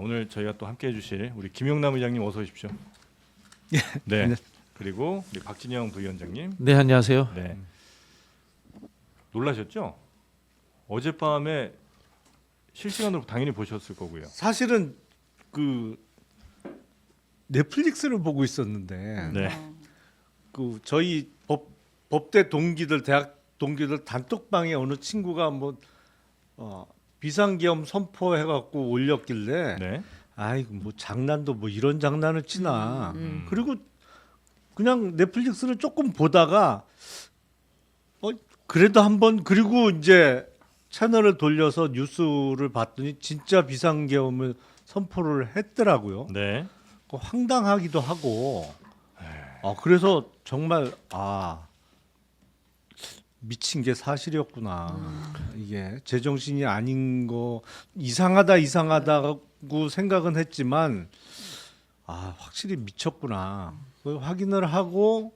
오늘 저희가 또 함께해 주실 우리 김영남 의장님 어서 오십시오. 네. 그리고 우리 박진영 부위원장님. 네, 안녕하세요. 네. 놀라셨죠? 어젯밤에 실시간으로 당연히 보셨을 거고요. 사실은 그 넷플릭스를 보고 있었는데 네. 그 저희 법대 동기들 대학 동기들 단톡방에 어느 친구가 뭐 비상계엄 선포해갖고 올렸길래 네. 아이고 뭐 장난도 뭐 이런 장난을 치나 그리고 그냥 넷플릭스를 조금 보다가 그래도 한번 그리고 이제 채널을 돌려서 뉴스를 봤더니 진짜 비상계엄을 선포를 했더라고요. 네. 황당하기도 하고 그래서 정말 미친 게 사실이었구나. 이게 제정신이 아닌 거 이상하다고 생각은 했지만 확실히 미쳤구나. 그걸 확인을 하고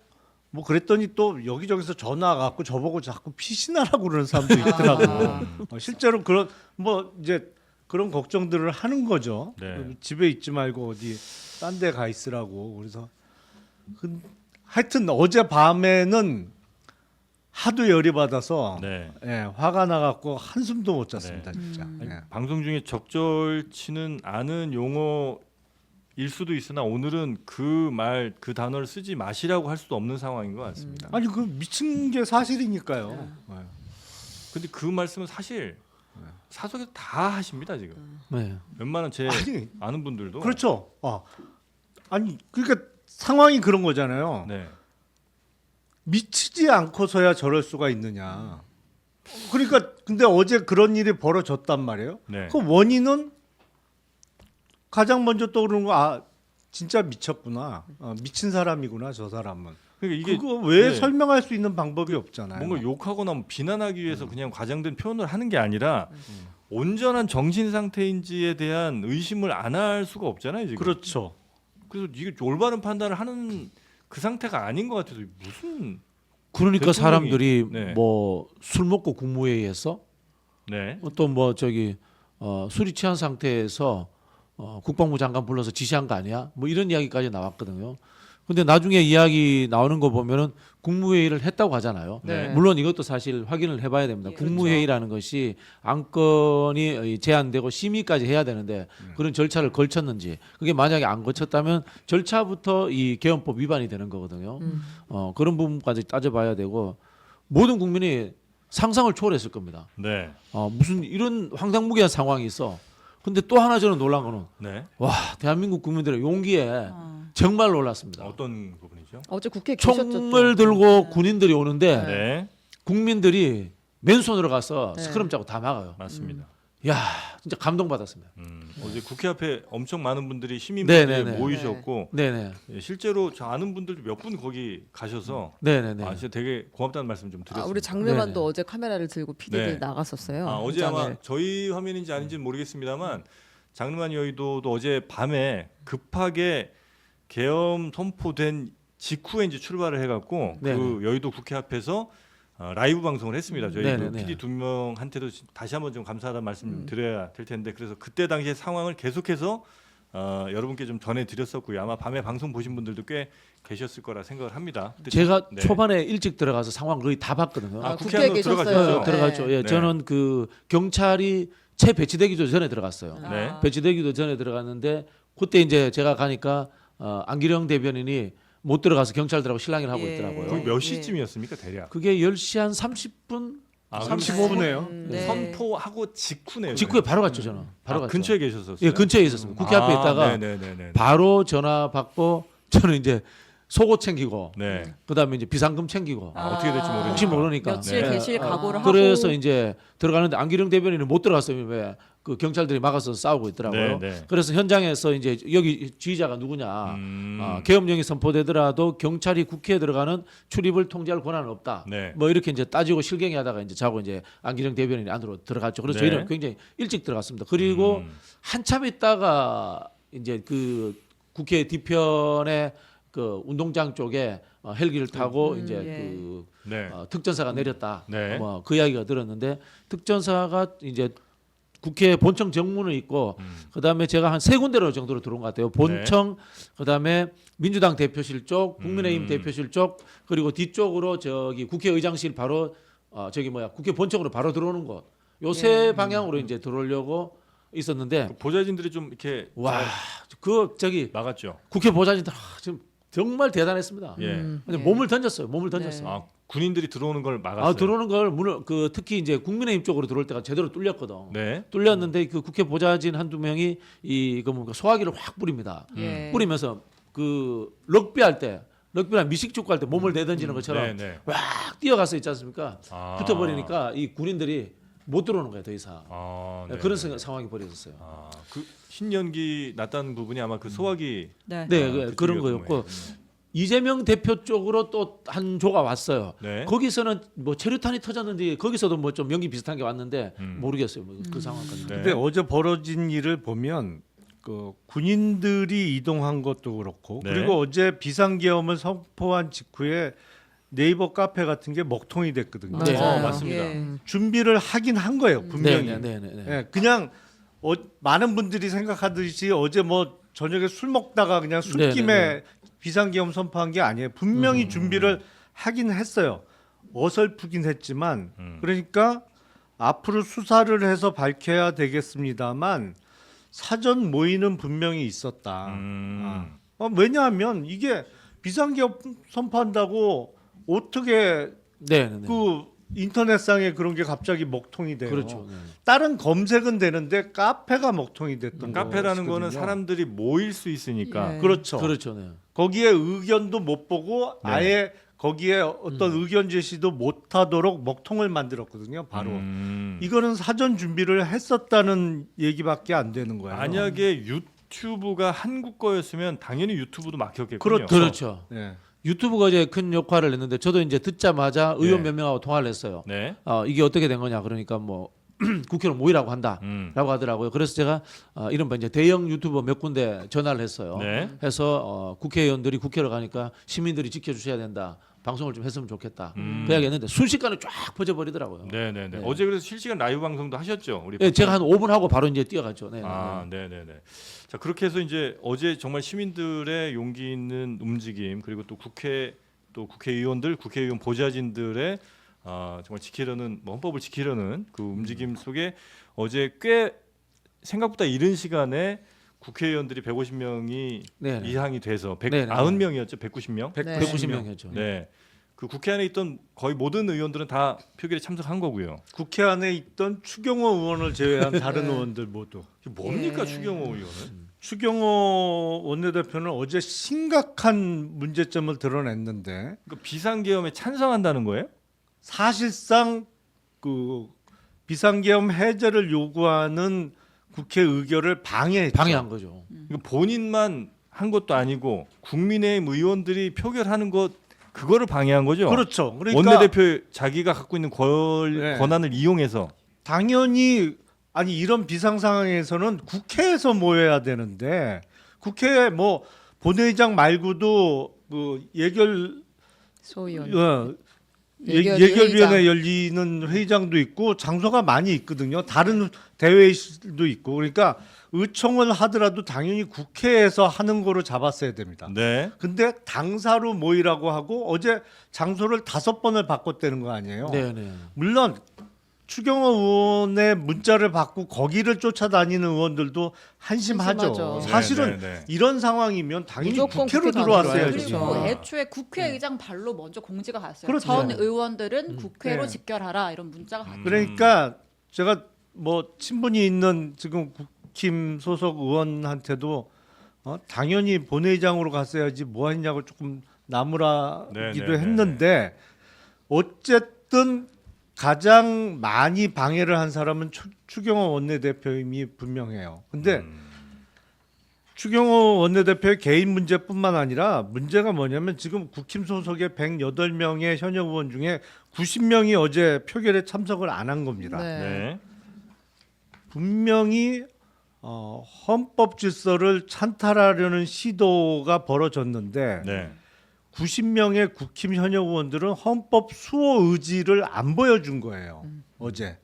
뭐 그랬더니 또 여기저기서 전화 갖고 저보고 자꾸 피신하라고 그러는 사람도 있더라고. 실제로 그런 뭐 이제 그런 걱정들을 하는 거죠. 네. 집에 있지 말고 어디 딴 데 가 있으라고. 그래서 하여튼 어제 밤에는 하도 열이 받아서 네. 화가 나갖고 한숨도 못 잤습니다. 진짜. 아니, 방송 중에 적절치는 않은 용어일 수도 있으나 오늘은 그 단어를 쓰지 마시라고 할 수도 없는 상황인 것 같습니다. 아니 그 미친 게 사실이니까요. 근데 그 말씀은 사실 사석에서 다 하십니다 지금. 네. 웬만한 제 아니, 아는 분들도. 그렇죠. 아니 그러니까 상황이 그런 거잖아요. 네. 미치지 않고서야 저럴 수가 있느냐. 그러니까 근데 어제 그런 일이 벌어졌단 말이에요. 네. 그 원인은 가장 먼저 떠오르는 거 진짜 미쳤구나. 미친 사람이구나 저 사람은. 그러니까 이게 그거 왜 네. 설명할 수 있는 방법이 없잖아요. 뭔가 욕하거나 뭐 비난하기 위해서 그냥 과장된 표현을 하는 게 아니라 온전한 정신 상태인지에 대한 의심을 안 할 수가 없잖아요 지금. 그렇죠. 그래서 이게 올바른 판단을 하는 그 상태가 아닌 것 같아서 무슨 그러니까 대통령이- 사람들이 네. 뭐 술 먹고 국무회의에서 네. 또 뭐 저기 술이 취한 상태에서 국방부 장관 불러서 지시한 거 아니야? 뭐 이런 이야기까지 나왔거든요. 근데 나중에 이야기 나오는 거 보면은 국무회의를 했다고 하잖아요. 네. 물론 이것도 사실 확인을 해봐야 됩니다. 예, 국무회의라는 것이 안건이 제한되고 심의까지 해야 되는데 그런 절차를 걸쳤는지 그게 만약에 안 거쳤다면 절차부터 이 개헌법 위반이 되는 거거든요. 그런 부분까지 따져봐야 되고 모든 국민이 상상을 초월했을 겁니다. 네. 무슨 이런 황당무계한 상황이 있어. 근데 또 하나 저는 놀란 거는 네. 와 대한민국 국민들의 용기에 정말 놀랐습니다. 어떤 부분이죠? 어제 국회에 계셨죠. 총을 또. 들고 군인들이 오는데 네. 국민들이 맨손으로 가서 네. 스크럼 짜고 다 막아요. 맞습니다. 야 진짜 감동받았습니다. 어제 국회 앞에 엄청 많은 분들이 네네네. 시민분들이 모이셨고 네네. 예, 실제로 저 아는 분들도 몇 분 거기 가셔서 네네네. 진짜 되게 고맙다는 말씀 좀 드렸습니다. 우리 장면만도 네네. 어제 카메라를 들고 PD들 네. 나갔었어요. 어제 아마 현장을. 저희 화면인지 아닌지는 모르겠습니다만 장르만 여의도도 어제 밤에 급하게 계엄 선포된 직후에 이제 출발을 해갖고 네네. 그 여의도 국회 앞에서 라이브 방송을 했습니다. 저희 그 네네네. PD 두 명한테도 다시 한번 좀 감사하다는 말씀 좀 드려야 될 텐데 그래서 그때 당시의 상황을 계속해서 여러분께 좀 전해드렸었고요. 아마 밤에 방송 보신 분들도 꽤 계셨을 거라 생각을 합니다. 근데 제가 네. 초반에 일찍 들어가서 상황 거의 다 봤거든요. 국회 국회에 안으로 계셨어요. 들어가셨죠? 네. 들어갔죠. 예, 네. 저는 그 경찰이 채 배치되기도 전에 들어갔어요. 네. 배치되기도 전에 들어갔는데 그때 이제 제가 가니까 안기령 대변인이 못 들어가서 경찰들하고 실랑이를 하고 예. 있더라고요. 거기 몇 시쯤이었습니까 대략? 그게 10시 한 30분 35분에요. 네. 선포하고 직후네요. 직후에 바로 갔죠 저는. 바로 갔죠. 근처에 계셨었어요. 예, 근처에 있었습니다. 국회 앞에 있다가 네네네. 바로 전화 받고 저는 이제 속옷 챙기고 네. 그다음에 이제 비상금 챙기고 어떻게 될지 모르니까. 혹시 모르니까 며칠 네. 계실 각오를 하고. 그래서 이제 들어가는데 안기령 대변인은 못 들어갔어요. 왜? 그 경찰들이 막아서 싸우고 있더라고요. 네, 네. 그래서 현장에서 이제 여기 지휘자가 누구냐. 계엄령이 선포되더라도 경찰이 국회에 들어가는 출입을 통제할 권한은 없다. 네. 뭐 이렇게 이제 따지고 실갱이하다가 이제 자고 이제 안기령 대변인이 안으로 들어갔죠. 그래서 네. 저희는 굉장히 일찍 들어갔습니다. 그리고 한참 있다가 이제 그 국회 뒤편에 그 운동장 쪽에 헬기를 타고 이제 예. 그 네. 특전사가 내렸다. 네. 뭐 그 이야기가 들었는데 특전사가 이제 국회 본청 정문은 있고 그다음에 제가 한 세 군데로 정도로 들어온 것 같아요. 본청 그다음에 민주당 대표실 쪽, 국민의힘 대표실 쪽 그리고 뒤쪽으로 저기 국회의장실 바로 국회 본청으로 바로 들어오는 곳. 요 세 방향으로 이제 들어오려고 있었는데 그 보좌진들이 좀 이렇게 잘 그 저기 막았죠. 국회 보좌진들 지금 정말 대단했습니다. 예. 근데 몸을 던졌어요. 몸을 던졌어요. 아, 군인들이 들어오는 걸 막았어요. 들어오는 걸 문을 특히 이제 국민의힘 쪽으로 들어올 때가 제대로 뚫렸거든. 네. 뚫렸는데 그 국회 보좌진 한두 명이 소화기를 확 뿌립니다. 예. 뿌리면서 그 럭비나 미식축구 할 때 몸을 내던지는 것처럼 네, 네. 확 뛰어가서 있지 않습니까? 아. 붙어버리니까 이 군인들이 못 들어오는 거예요, 더 이상. 네. 그런 상황이 벌어졌어요. 그 신연기 났다는 부분이 아마 그 소화기 네. 네, 그쪽이었던 그런 거였고 이재명 대표 쪽으로 또 한 조가 왔어요. 네. 거기서는 뭐 체류탄이 터졌는데 거기서도 뭐 좀 연기 비슷한 게 왔는데 모르겠어요. 그 상황까지. 네. 근데 어제 벌어진 일을 보면 그 군인들이 이동한 것도 그렇고 네. 그리고 어제 비상계엄을 선포한 직후에 네이버 카페 같은 게 먹통이 됐거든요. 네. 맞아요. 맞습니다. 예. 준비를 하긴 한 거예요, 분명히. 네. 예, 그냥 많은 분들이 생각하듯이 어제 뭐 저녁에 술 먹다가 그냥 술김에 비상계엄 선포한 게 아니에요. 분명히 준비를 하긴 했어요. 어설프긴 했지만 그러니까 앞으로 수사를 해서 밝혀야 되겠습니다만 사전 모의는 분명히 있었다. 왜냐하면 이게 비상계엄 선포한다고 어떻게 그 인터넷상에 그런 게 갑자기 먹통이 돼요. 그렇죠. 네. 다른 검색은 되는데 카페가 먹통이 됐던 거. 카페라는 거는 사람들이 모일 수 있으니까 예. 그렇죠. 그렇죠. 네. 거기에 의견도 못 보고 아예 거기에 어떤 의견 제시도 못 하도록 먹통을 만들었거든요. 바로. 이거는 사전 준비를 했었다는 얘기밖에 안 되는 거예요. 만약에 유튜브가 한국 거였으면 당연히 유튜브도 막혔겠군요. 그렇죠. 네. 유튜브가 이제 큰 역할을 했는데 저도 이제 듣자마자 의원 네. 몇 명하고 통화를 했어요. 네. 이게 어떻게 된 거냐 그러니까 뭐 국회로 모이라고 한다라고 음. 하더라고요. 그래서 제가 이른바 이제 대형 유튜버 몇 군데 전화를 했어요. 네. 해서 국회의원들이 국회로 가니까 시민들이 지켜주셔야 된다. 방송을 좀 했으면 좋겠다. 그 이야기했는데 순식간에 쫙 퍼져버리더라고요. 네네네. 네. 어제 그래서 실시간 라이브 방송도 하셨죠, 우리. 네, 제가 한 5분 하고 바로 이제 뛰어갔죠. 네. 네네네. 자 그렇게 해서 이제 어제 정말 시민들의 용기 있는 움직임 그리고 또 국회의원들, 국회의원 보좌진들의 정말 지키려는 헌법을 지키려는 그 움직임 속에 어제 꽤 생각보다 이른 시간에 국회의원들이 150명이 네네. 이상이 돼서 네네. 190명이었죠, 190명. 190명이었죠. 네. 그 국회 안에 있던 거의 모든 의원들은 다 표결에 참석한 거고요. 국회 안에 있던 추경호 의원을 제외한 다른 의원들 모두. 이게 뭡니까 예. 추경호 의원은? 추경호 원내대표는 어제 심각한 문제점을 드러냈는데 그러니까 비상계엄에 찬성한다는 거예요? 사실상 그 비상계엄 해제를 요구하는 국회 의결을 방해했죠. 방해한 거죠. 그러니까 본인만 한 것도 아니고 국민의힘 의원들이 표결하는 것 그거를 방해한 거죠. 그렇죠. 그러니까 원내대표 자기가 갖고 있는 네. 권한을 이용해서 당연히 아니 이런 비상 상황에서는 국회에서 모여야 되는데 국회 뭐 본회의장 말고도 그 소위원. 예결위원회 열리는 회의장도 있고 장소가 많이 있거든요. 다른 대회실도 있고 그러니까 의총을 하더라도 당연히 국회에서 하는 거로 잡았어야 됩니다. 네. 근데 당사로 모이라고 하고 어제 장소를 5번을 바꿨다는 거 아니에요. 네네. 물론 추경호 의원의 문자를 받고 거기를 쫓아다니는 의원들도 한심하죠. 한심하죠. 사실은 네, 네, 네. 이런 상황이면 당연히 무조건 국회로 국회 들어왔어야죠. 가죠. 그리고 그렇죠. 애초에 국회의장 발로 먼저 공지가 갔어요. 그렇죠. 전 의원들은 국회로 네. 집결하라 이런 문자가 갔죠. 그러니까 제가 뭐 친분이 있는 지금 국힘 소속 의원한테도 당연히 본회의장으로 갔어야지 뭐 했냐고 조금 나무라기도 네, 네, 했는데 어쨌든 가장 많이 방해를 한 사람은 추경호 원내대표임이 분명해요. 근데 추경호 원내대표의 개인 문제뿐만 아니라 문제가 뭐냐면 지금 국힘 소속의 108명의 현역 의원 중에 90명이 어제 표결에 참석을 안 한 겁니다. 네. 네. 분명히 헌법 질서를 찬탈하려는 시도가 벌어졌는데 네. 90명의 국힘 현역 의원들은 헌법 수호 의지를 안 보여준 거예요. 어제.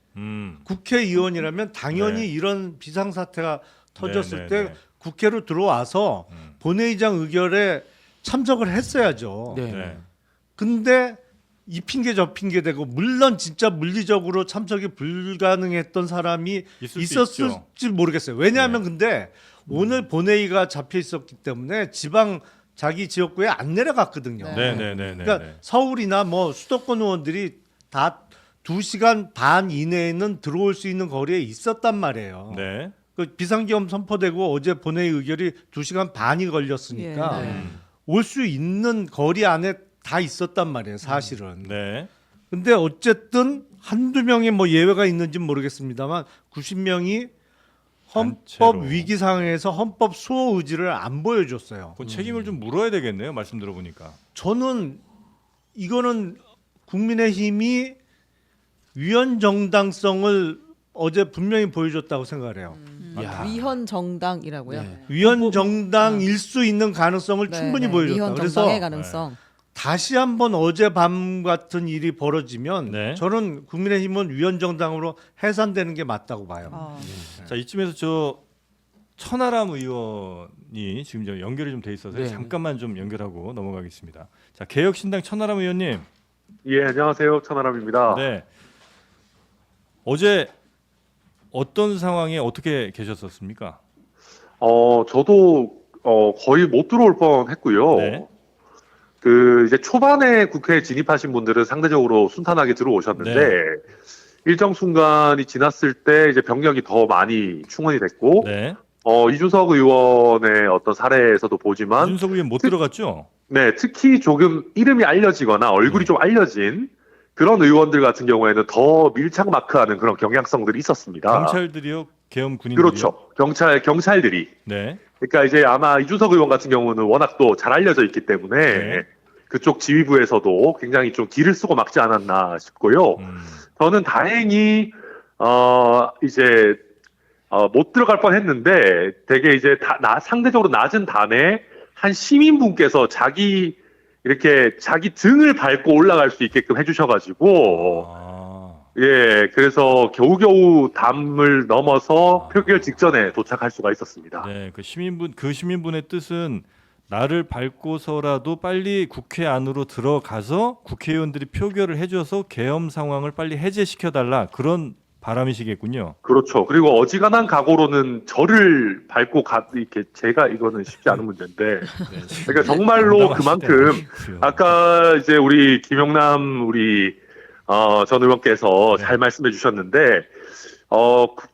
국회의원이라면 당연히 네. 이런 비상사태가 터졌을 네, 때 네. 국회로 들어와서 본회의장 의결에 참석을 했어야죠. 네. 네. 근데 이 핑계 저 핑계 대고 물론 진짜 물리적으로 참석이 불가능했던 사람이 있을 수 있죠. 있었을지 모르겠어요. 왜냐하면 근데 오늘 본회의가 잡혀 있었기 때문에 지방 자기 지역구에 안 내려갔거든요. 네, 네, 네, 네. 그러니까 서울이나 뭐 수도권 의원들이 다 2시간 반 이내에는 들어올 수 있는 거리에 있었단 말이에요. 네. 그 비상계엄 선포되고 어제 본회의 의결이 2시간 반이 걸렸으니까 예, 네. 올 수 있는 거리 안에 다 있었단 말이에요, 사실은. 네. 근데 어쨌든 한두 명의 뭐 예외가 있는지는 모르겠습니다만 90명이 헌법 단체로. 위기 상황에서 헌법 수호 의지를 안 보여줬어요. 그 책임을 좀 물어야 되겠네요. 말씀 들어보니까. 저는 이거는 국민의힘이 위헌 정당성을 어제 분명히 보여줬다고 생각을 해요. 야. 위헌 정당이라고요. 네. 위헌 정당일 수 있는 가능성을 네, 충분히 네. 보여줬다. 위헌 그래서 정당의 가능성. 다시 한번 어젯밤 같은 일이 벌어지면 네. 저는 국민의힘은 위헌 정당으로 해산되는 게 맞다고 봐요. 아, 자, 이쯤에서 저 천하람 의원이 지금 좀 연결이 좀 돼 있어서 네. 잠깐만 좀 연결하고 넘어가겠습니다. 자, 개혁신당 천하람 의원님. 예, 안녕하세요. 천하람입니다. 네. 어제 어떤 상황에 어떻게 계셨었습니까? 저도 거의 못 들어올 뻔했고요. 네. 그 이제 초반에 국회에 진입하신 분들은 상대적으로 순탄하게 들어오셨는데 네. 일정 순간이 지났을 때 이제 병력이 더 많이 충원이 됐고 네. 이준석 의원의 어떤 사례에서도 보지만 이준석 의원 못 들어갔죠? 네, 특히 조금 이름이 알려지거나 얼굴이 좀 알려진 그런 의원들 같은 경우에는 더 밀착 마크하는 그런 경향성들이 있었습니다. 경찰들이요, 계엄 군인들이요. 그렇죠. 경찰들이. 네. 그러니까 이제 아마 이준석 의원 같은 경우는 워낙 또 잘 알려져 있기 때문에 네. 그쪽 지휘부에서도 굉장히 좀 길을 쓰고 막지 않았나 싶고요. 저는 다행히 이제 못 들어갈 뻔했는데 되게 이제 상대적으로 낮은 단에 한 시민분께서 자기 등을 밟고 올라갈 수 있게끔 해주셔가지고 예, 그래서 겨우겨우 담을 넘어서 표결 직전에 도착할 수가 있었습니다. 네, 그 시민분의 뜻은 나를 밟고서라도 빨리 국회 안으로 들어가서 국회의원들이 표결을 해줘서 계엄 상황을 빨리 해제시켜달라, 그런 바람이시겠군요. 그렇죠. 그리고 어지간한 각오로는 저를 밟고 이렇게 제가 이거는 쉽지 않은 문제인데 네, 그러니까 정말로 그만큼 아까 이제 우리 김영남 전 의원께서 네. 잘 말씀해 주셨는데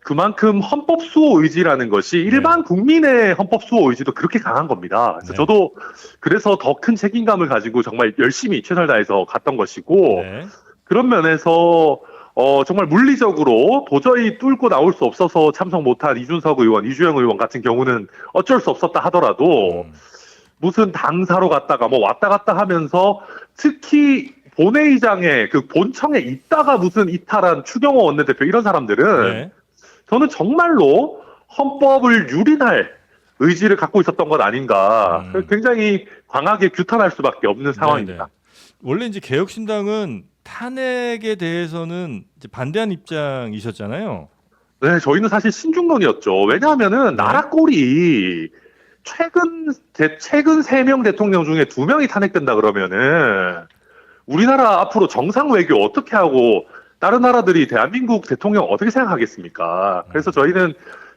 그만큼 헌법 수호 의지라는 것이 일반 국민의 헌법 수호 의지도 그렇게 강한 겁니다. 그래서 네. 저도 그래서 더 큰 책임감을 가지고 정말 열심히 최선을 다해서 갔던 것이고 네. 그런 면에서 정말 물리적으로 도저히 뚫고 나올 수 없어서 참석 못한 이준석 의원, 이주영 의원 같은 경우는 어쩔 수 없었다 하더라도 무슨 당사로 갔다가 뭐 왔다 갔다 하면서 특히 본회의장에 그 본청에 있다가 무슨 이탈한 추경호 원내대표 이런 사람들은 네. 저는 정말로 헌법을 유린할 의지를 갖고 있었던 것 아닌가. 굉장히 강하게 규탄할 수밖에 없는 상황입니다. 네, 네. 원래 이제 개혁신당은 탄핵에 대해서는 이제 반대하는 입장이셨잖아요. 네, 저희는 사실 신중론이었죠. 왜냐하면은 네. 나라 꼴이 최근 3명 대통령 중에 2명이 탄핵된다 그러면은 우리나라 앞으로 정상 외교 어떻게 하고 다른 나라들이 대한민국 대통령 어떻게 생각하겠습니까? 그래서 저희는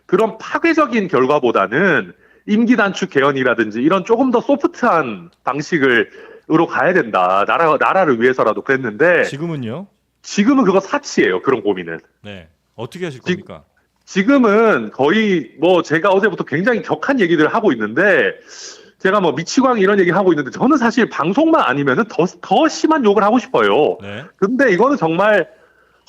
그런 파괴적인 결과보다는 임기 단축 개헌이라든지 이런 조금 더 소프트한 방식으로 가야 된다. 나라를 위해서라도 그랬는데 지금은요? 지금은 그거 사치예요. 그런 고민은. 네. 어떻게 하실 겁니까? 지금은 거의 뭐 제가 어제부터 굉장히 격한 얘기들을 하고 있는데 제가 뭐 미치광이 이런 얘기 하고 있는데 저는 사실 방송만 아니면은 더 심한 욕을 하고 싶어요. 네. 근데 이거는 정말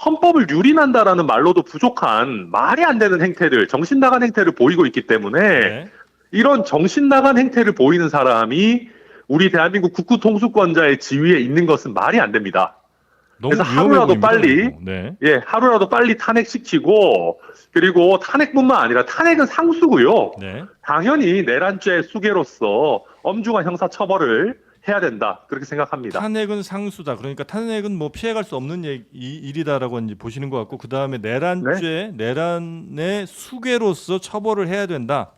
헌법을 유린한다라는 말로도 부족한 말이 안 되는 행태들, 정신 나간 행태를 보이고 있기 때문에 네. 이런 정신 나간 행태를 보이는 사람이 우리 대한민국 국구 통수권자의 지위에 있는 것은 말이 안 됩니다. 너무 그래서 위험해 하루라도 보입니다, 빨리 이거. 네. 예, 하루라도 빨리 탄핵시키고 그리고 탄핵뿐만 아니라 탄핵은 상수고요. 네. 당연히 내란죄 수괴로서 엄중한 형사처벌을 해야 된다 그렇게 생각합니다. 탄핵은 상수다. 그러니까 탄핵은 뭐 피해갈 수 없는 일이다라고 이제 보시는 것 같고 그 다음에 내란죄, 내란의 수괴로서 처벌을 해야 된다라고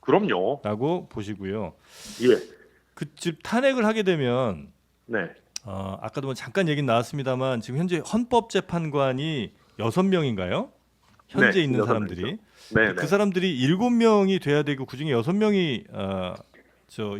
그럼요. 보시고요. 예. 그 집 탄핵을 하게 되면 네. 아까도 뭐 잠깐 얘기 나왔습니다만 지금 현재 헌법재판관이 6명인가요? 현재 네, 있는 6 사람들이 명이죠. 네, 그 네. 사람들이 7명이 돼야 되고 그중에 6명이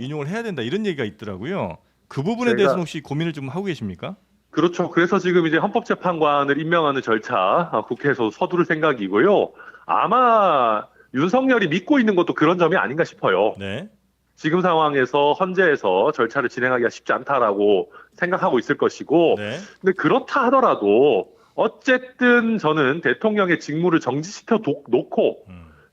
인용을 해야 된다 이런 얘기가 있더라고요. 그 부분에 제가- 대해서는 혹시 고민을 좀 하고 계십니까? 그렇죠. 그래서 지금 이제 헌법재판관을 임명하는 절차 국회에서 서두를 생각이고요. 아마 윤석열이 믿고 있는 것도 그런 점이 아닌가 싶어요. 네. 지금 상황에서 헌재에서 절차를 진행하기가 쉽지 않다라고 생각하고 있을 것이고, 네. 근데 그렇다 하더라도 어쨌든 저는 대통령의 직무를 정지시켜 놓고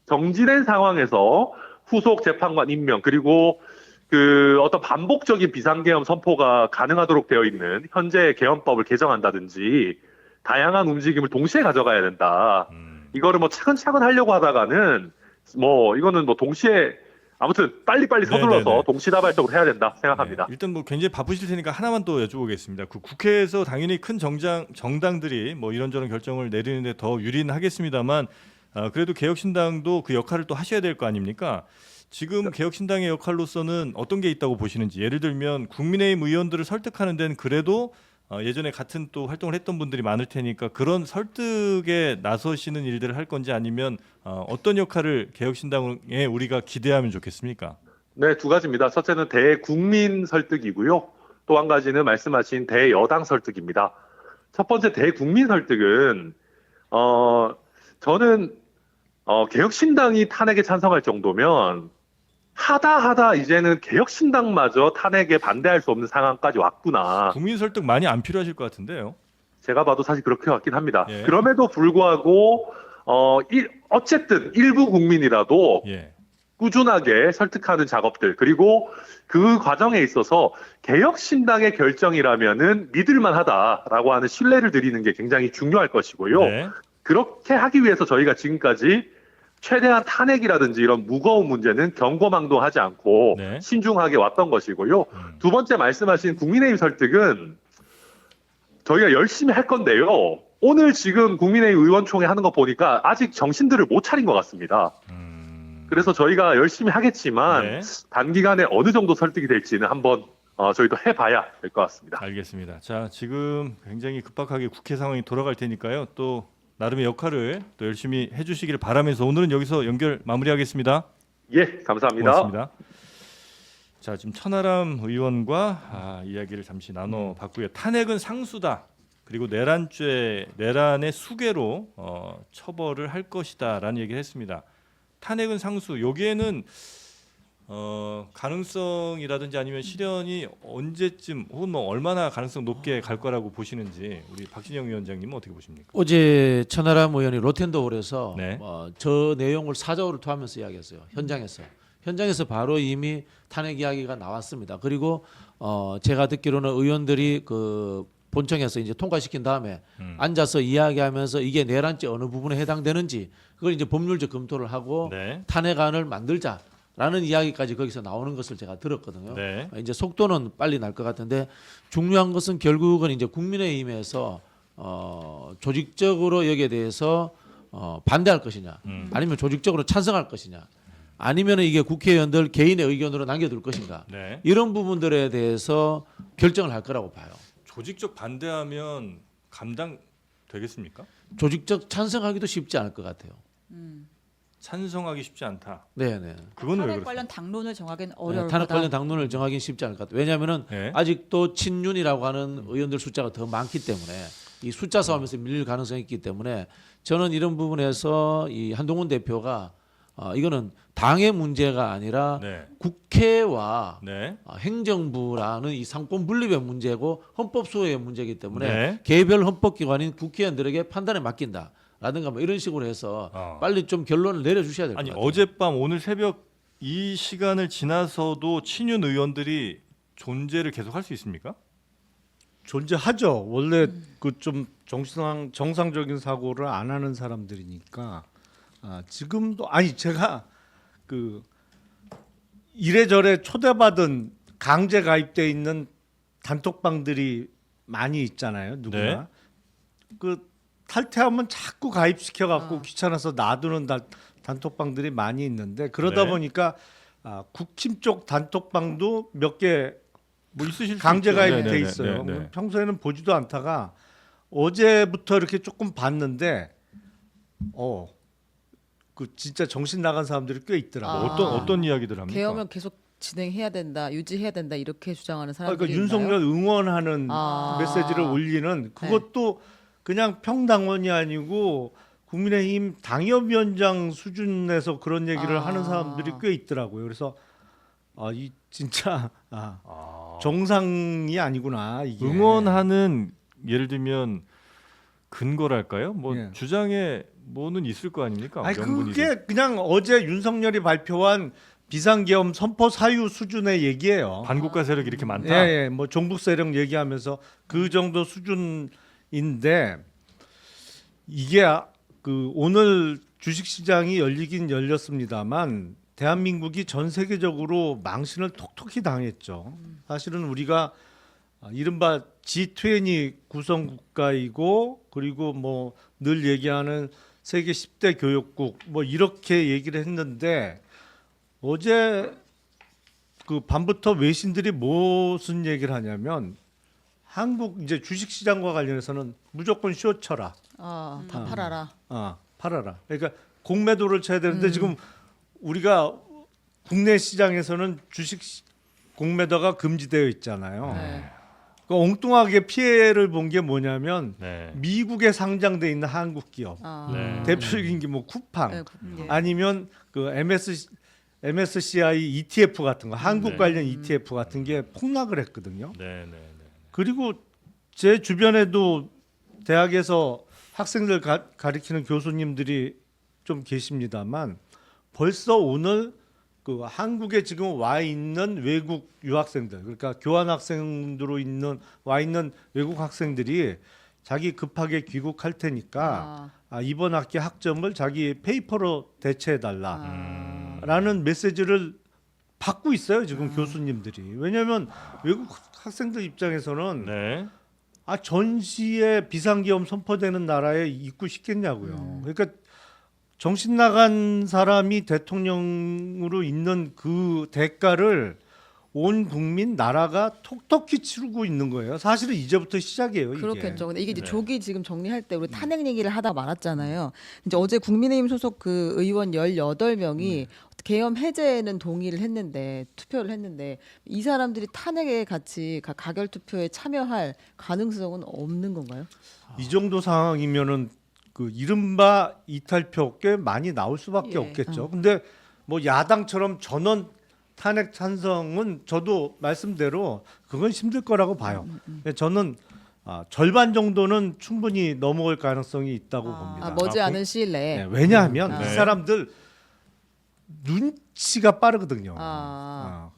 정지된 상황에서 후속 재판관 임명 그리고 그 어떤 반복적인 비상계엄 선포가 가능하도록 되어 있는 현재 계엄법을 개정한다든지 다양한 움직임을 동시에 가져가야 된다. 이거를 뭐 차근차근 하려고 하다가는 뭐 이거는 뭐 동시에 아무튼 빨리빨리 서둘러서 네네네. 동시다발적으로 해야 된다 생각합니다. 네. 일단 뭐 굉장히 바쁘실 테니까 하나만 또 여쭤보겠습니다. 그 국회에서 당연히 큰 정당들이 뭐 이런저런 결정을 내리는데 더 유리하겠습니다만 그래도 개혁신당도 그 역할을 또 하셔야 될 거 아닙니까? 지금 개혁신당의 역할로서는 어떤 게 있다고 보시는지 예를 들면 국민의힘 의원들을 설득하는 데는 그래도 예전에 같은 또 활동을 했던 분들이 많을 테니까 그런 설득에 나서시는 일들을 할 건지 아니면 어떤 역할을 개혁신당에 우리가 기대하면 좋겠습니까? 네, 두 가지입니다. 첫째는 대국민 설득이고요. 또 한 가지는 말씀하신 대여당 설득입니다. 첫 번째 대국민 설득은 저는 개혁신당이 탄핵에 찬성할 정도면 하다 이제는 개혁신당마저 탄핵에 반대할 수 없는 상황까지 왔구나. 국민 설득 많이 안 필요하실 것 같은데요. 제가 봐도 사실 그렇게 같긴 합니다. 예. 그럼에도 불구하고 어쨌든 일부 국민이라도 예. 꾸준하게 설득하는 작업들 그리고 그 과정에 있어서 개혁신당의 결정이라면은 믿을만하다라고 하는 신뢰를 드리는 게 굉장히 중요할 것이고요. 네. 그렇게 하기 위해서 저희가 지금까지 최대한 탄핵이라든지 이런 무거운 문제는 경고망동하지 않고 네. 신중하게 왔던 것이고요. 두 번째 말씀하신 국민의힘 설득은 저희가 열심히 할 건데요. 오늘 지금 국민의힘 의원총회 하는 거 보니까 아직 정신들을 못 차린 것 같습니다. 그래서 저희가 열심히 하겠지만 네. 단기간에 어느 정도 설득이 될지는 한번 저희도 해봐야 될 것 같습니다. 알겠습니다. 자, 지금 굉장히 급박하게 국회 상황이 돌아갈 테니까요. 또 나름의 역할을 또 열심히 해주시기를 바라면서 오늘은 여기서 연결 마무리하겠습니다. 예, 감사합니다. 고맙습니다. 자, 지금 천하람 의원과 이야기를 잠시 나눠봤고요. 탄핵은 상수다. 그리고 내란의 수괴로 처벌을 할 것이다라는 얘기를 했습니다. 탄핵은 상수. 여기에는 가능성이라든지 아니면 실현이 언제쯤 혹은 뭐 얼마나 가능성 높게 갈 거라고 보시는지 우리 박진영 위원장님은 어떻게 보십니까? 어제 천하람 의원이 로텐더홀에서 네. 저 내용을 사저를 토하면서 이야기했어요. 현장에서 바로 이미 탄핵 이야기가 나왔습니다. 그리고 제가 듣기로는 의원들이 그 본청에서 이제 통과시킨 다음에 앉아서 이야기하면서 이게 내란죄 어느 부분에 해당되는지 그걸 이제 법률적 검토를 하고 네. 탄핵안을 만들자라는 이야기까지 거기서 나오는 것을 제가 들었거든요. 네. 이제 속도는 빨리 날 것 같은데 중요한 것은 결국은 이제 국민의힘에서 조직적으로 여기에 대해서 반대할 것이냐, 아니면 조직적으로 찬성할 것이냐, 아니면 이게 국회의원들 개인의 의견으로 남겨둘 것인가, 네. 이런 부분들에 대해서 결정을 할 거라고 봐요. 조직적 반대하면 감당 되겠습니까? 조직적 찬성하기도 쉽지 않을 것 같아요. 찬성하기 쉽지 않다. 네네. 그건 왜 탄핵 그렇습니까? 관련 당론을 정하기는 어려울 탄핵 거다. 관련 당론을 정하기는 쉽지 않을 것 같아요. 왜냐하면은 네. 아직도 친윤이라고 하는 의원들 숫자가 더 많기 때문에 이 숫자 싸움에서 밀릴 가능성이 있기 때문에 저는 이런 부분에서 이 한동훈 대표가 이거는 당의 문제가 아니라 네. 국회와 네. 행정부라는 이 상권 분립의 문제고 헌법 소유의 문제이기 때문에 네. 개별 헌법기관인 국회의원들에게 판단에 맡긴다라든가 뭐 이런 식으로 해서 빨리 좀 결론을 내려주셔야 될 것 아니 같아요. 어젯밤 오늘 새벽 이 시간을 지나서도 친윤 의원들이 존재를 계속 할 수 있습니까? 존재하죠. 원래 그 좀 정상적인 사고를 안 하는 사람들이니까 지금도 아니 제가 그 이래저래 초대받은 강제 가입돼 있는 단톡방들이 많이 있잖아요. 누구나. 네. 그 탈퇴하면 자꾸 가입시켜 갖고 아. 귀찮아서 놔두는 단톡방들이 많이 있는데 그러다 네. 보니까 국힘 쪽 단톡방도 몇 개 뭐 있으실 수 강제 있죠. 가입돼 네네네. 있어요. 네네. 평소에는 보지도 않다가 어제부터 이렇게 조금 봤는데 그 진짜 정신 나간 사람들이 꽤 있더라고요. 아. 어떤 이야기들 합니까? 계엄을 계속 진행해야 된다, 유지해야 된다 이렇게 주장하는 그러니까 사람들이 윤석열 있나요? 응원하는 아. 메시지를 올리는 그것도 그냥 평당원이 아니고 국민의힘 당협위원장 수준에서 그런 얘기를 아. 하는 사람들이 꽤 있더라고요. 그래서 이 진짜 정상이 아니구나 이게. 응원하는 예를 들면 근거랄까요? 뭐 예. 주장에 뭐는 있을 거 아닙니까? 아니 명분이 그게 그냥 어제 윤석열이 발표한 비상계엄 선포 사유 수준의 얘기예요. 반국가 세력이 이렇게 많다. 예, 뭐 종북 세력 얘기하면서 그 정도 수준인데 이게 그 오늘 주식시장이 열리긴 열렸습니다만 대한민국이 전 세계적으로 망신을 톡톡히 당했죠. 사실은 우리가 이른바 G20 구성 국가이고 그리고 뭐 늘 얘기하는 세계 10대 교역국 뭐 이렇게 얘기를 했는데 어제 그 밤부터 외신들이 무슨 얘기를 하냐면 한국 이제 주식 시장과 관련해서는 무조건 쇼 쳐라. 다 팔아라. 팔아라. 그러니까 공매도를 쳐야 되는데 지금 우리가 국내 시장에서는 주식 공매도가 금지되어 있잖아요. 네. 그 엉뚱하게 피해를 본 게 뭐냐면 네. 미국에 상장돼 있는 한국 기업 네. 대표적인 게 뭐 쿠팡 네, 예. 아니면 그 MSCI ETF 같은 거 한국 네. 관련 ETF 같은 게 폭락을 했거든요. 네, 네, 네. 그리고 제 주변에도 대학에서 학생들 가르치는 교수님들이 좀 계십니다만 벌써 오늘 그 한국에 지금 와 있는 외국 유학생들 그러니까 교환 학생으로 와 있는 외국 학생들이 자기 급하게 귀국할 테니까 이번 학기 학점을 자기 페이퍼로 대체해 달라라는 메시지를 받고 있어요 지금 교수님들이. 왜냐하면 외국 학생들 입장에서는 네. 전시에 비상계엄 선포되는 나라에 있고 싶겠냐고요. 그러니까 정신 나간 사람이 대통령으로 있는 그 대가를 온 국민 나라가 톡톡히 치르고 있는 거예요. 사실은 이제부터 시작이에요. 이게. 그렇겠죠. 근데 이게 이제 네. 조기 지금 정리할 때 우리 탄핵 얘기를 하다 말았잖아요. 이제 어제 국민의힘 소속 그 의원 18명이 계엄 해제에는 동의를 했는데 투표를 했는데 이 사람들이 탄핵에 같이 가결 투표에 참여할 가능성은 없는 건가요? 이 정도 상황이면은 그 이른바 이탈표 꽤 많이 나올 수밖에 예. 없겠죠. 근데 뭐 야당처럼 전원 탄핵 찬성은 저도 말씀대로 그건 힘들 거라고 봐요. 저는 절반 정도는 충분히 넘어올 가능성이 있다고 봅니다. 머지않은 시일 내에. 네, 왜냐하면 네. 이 사람들 눈치가 빠르거든요.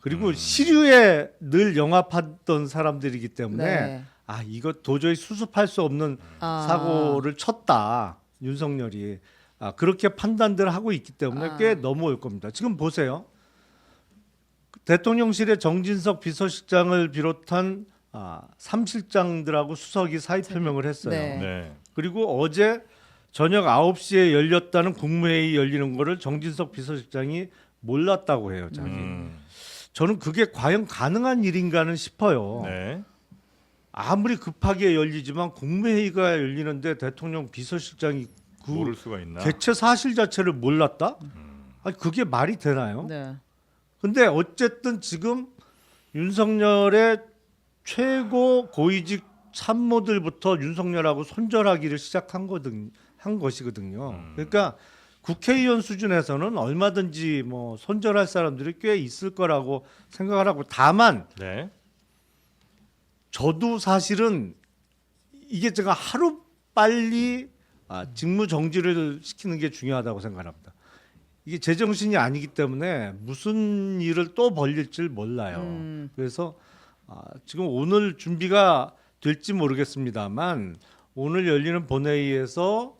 그리고 시류에 늘 영합하던 사람들이기 때문에 네. 이거 도저히 수습할 수 없는 사고를 쳤다 윤석열이 그렇게 판단들을 하고 있기 때문에 꽤 넘어올 겁니다. 지금 보세요. 대통령실의 정진석 비서실장을 비롯한 3실장들하고 수석이 사의 표명을 했어요. 네. 네. 그리고 어제 저녁 9시에 열렸다는 국무회의 열리는 거를 정진석 비서실장이 몰랐다고 해요. 자기. 저는 그게 과연 가능한 일인가는 싶어요. 네. 아무리 급하게 열리지만 국무회의가 열리는데 대통령 비서실장이 그 모를 수가 있나? 개최 사실 자체를 몰랐다? 그게 말이 되나요? 네. 근데 어쨌든 지금 윤석열의 최고 고위직 참모들부터 윤석열하고 손절하기를 시작한 것이거든요. 그러니까 국회의원 수준에서는 얼마든지 뭐 손절할 사람들이 꽤 있을 거라고 생각을 하고 다만 네. 저도 사실은 이게 제가 하루 빨리 직무 정지를 시키는 게 중요하다고 생각합니다. 이게 제정신이 아니기 때문에 무슨 일을 또 벌릴지 몰라요. 그래서 지금 오늘 준비가 될지 모르겠습니다만 오늘 열리는 본회의에서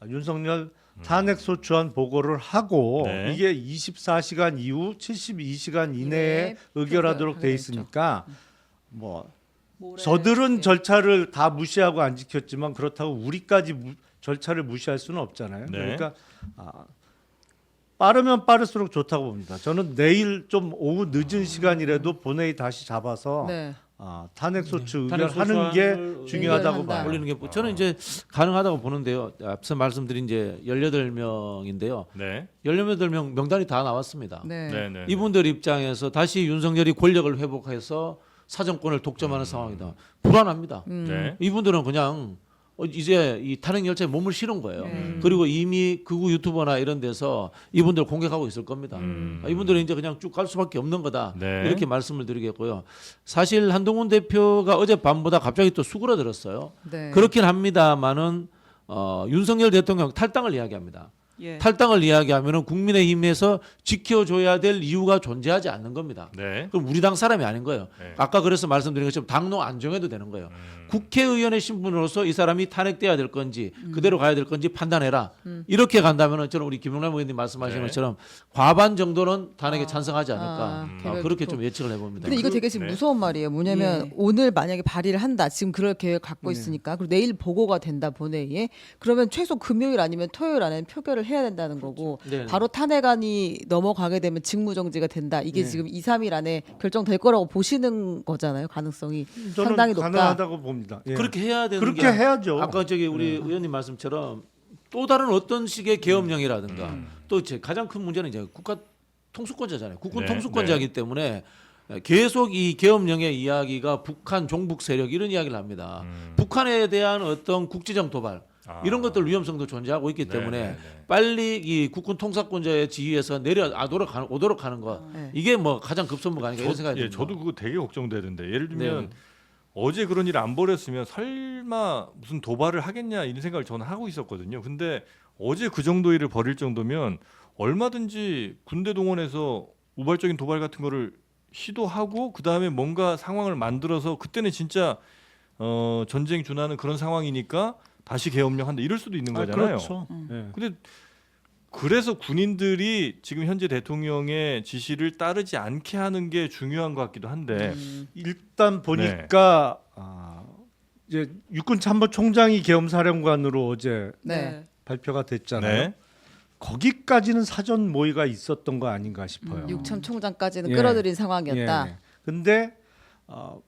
윤석열 탄핵 소추안 보고를 하고 네. 이게 24시간 이후 72시간 이내에 의결하도록 돼 표결하겠죠. 있으니까 뭐 모레 저들은 네. 절차를 다 무시하고 안 지켰지만 그렇다고 우리까지 절차를 무시할 수는 없잖아요. 네. 그러니까 빠르면 빠를수록 좋다고 봅니다. 저는 내일 좀 오후 늦은 시간이라도 본회의 다시 잡아서 네. 탄핵 소추 탄핵 의결하는 게 소추안을 중요하다고 의결한다. 봐요. 올리는 게 저는 이제 가능하다고 보는데요. 앞서 말씀드린 이제 18명인데요. 네. 18명 명단이 다 나왔습니다. 네. 네. 네. 이분들 입장에서 다시 윤석열이 권력을 회복해서 사정권을 독점하는 상황이다. 불안합니다. 네. 이분들은 그냥 이제 이 탄핵 열차에 몸을 실은 거예요. 그리고 이미 극우 유튜버나 이런 데서 이분들 공격하고 있을 겁니다. 이분들은 이제 그냥 쭉 갈 수밖에 없는 거다. 네. 이렇게 말씀을 드리겠고요. 사실 한동훈 대표가 어젯밤보다 갑자기 또 수그러들었어요. 네. 그렇긴 합니다만은 윤석열 대통령 탈당을 이야기합니다. 예. 탈당을 이야기하면은 국민의힘에서 지켜줘야 될 이유가 존재하지 않는 겁니다. 네. 그럼 우리 당 사람이 아닌 거예요. 네. 아까 그래서 말씀드린 것처럼 당론 안 정해도 되는 거예요. 국회의원의 신분으로서 이 사람이 탄핵돼야 될 건지 그대로 가야 될 건지 판단해라. 이렇게 간다면은 저는 우리 김용남 의원님 말씀하신 네. 것처럼 과반 정도는 탄핵에 찬성하지 않을까. 개별 그렇게 투표. 좀 예측을 해봅니다. 근데 이거 되게 지금 네. 무서운 말이에요. 뭐냐면 예. 오늘 만약에 발의를 한다. 지금 그럴 계획 갖고 있으니까. 그리고 내일 보고가 된다 본회의에. 그러면 최소 금요일 아니면 토요일 안에 표결을 해야 된다는 거고 네. 바로 탄핵안이 넘어가게 되면 직무정지가 된다. 이게 네. 지금 2, 3일 안에 결정될 거라고 보시는 거잖아요. 가능성이 저는 상당히 높다. 가능하다고 봅니다. 예. 그렇게 해야 되는 그렇게 게 해야죠. 아까 저기 우리 의원님 말씀처럼 또 다른 어떤 식의 계엄령이라든가 또 제 가장 큰 문제는 이제 국가 통수권자잖아요. 국군 네, 통수권자이기 때문에 계속 이 계엄령의 이야기가 북한 종북 세력 이런 이야기를 합니다. 북한에 대한 어떤 국지적 도발 이런 것들 위험성도 존재하고 있기 때문에 네. 빨리 이 국군 통사권자의 지위에서 오도록 하는 것 네. 이게 뭐 가장 급선무가 아닌가 이런 생각이 듭니다. 저도 그거 되게 걱정되던데. 예를 들면 네. 어제 그런 일 안 벌였으면 설마 무슨 도발을 하겠냐 이런 생각을 저는 하고 있었거든요. 근데 어제 그 정도 일을 벌일 정도면 얼마든지 군대 동원해서 우발적인 도발 같은 거를 시도하고 그 다음에 뭔가 상황을 만들어서 그때는 진짜 전쟁 준하는 그런 상황이니까 다시 계엄령 한다 이럴 수도 있는 거잖아요. 그렇죠. 예. 근데 그래서 군인들이 지금 현재 대통령의 지시를 따르지 않게 하는 게 중요한 것 같기도 한데 일단 보니까 이제 육군 참모총장이 계엄사령관으로 어제 네. 발표가 됐잖아요. 네. 거기까지는 사전 모의가 있었던 거 아닌가 싶어요. 육참 총장까지는 예. 끌어들인 상황이었다. 예. 근데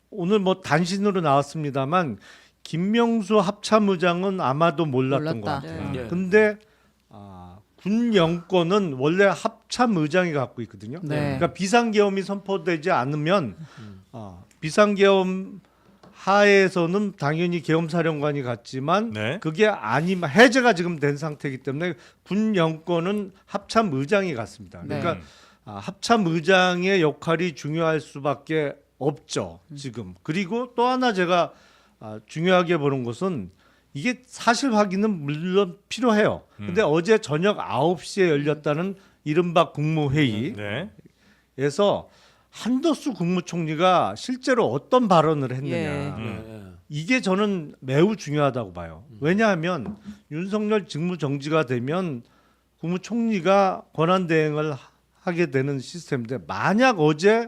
오늘 뭐 단신으로 나왔습니다만 김명수 합참의장은 아마도 몰랐던 것 몰랐다. 같아요. 네. 근데 군 영권은 원래 합참의장이 갖고 있거든요. 네. 그러니까 비상계엄이 선포되지 않으면 비상계엄 하에서는 당연히 계엄사령관이 갔지만 네. 그게 아니면 해제가 지금 된 상태이기 때문에 군 영권은 합참의장이 갔습니다. 그러니까 네. 합참의장의 역할이 중요할 수밖에 없죠. 지금. 그리고 또 하나 제가 중요하게 보는 것은 이게 사실 확인은 물론 필요해요. 근데 어제 저녁 9시에 열렸다는 이른바 국무회의에서 네. 한덕수 국무총리가 실제로 어떤 발언을 했느냐. 예. 이게 저는 매우 중요하다고 봐요. 왜냐하면 윤석열 직무 정지가 되면 국무총리가 권한 대행을 하게 되는 시스템인데 만약 어제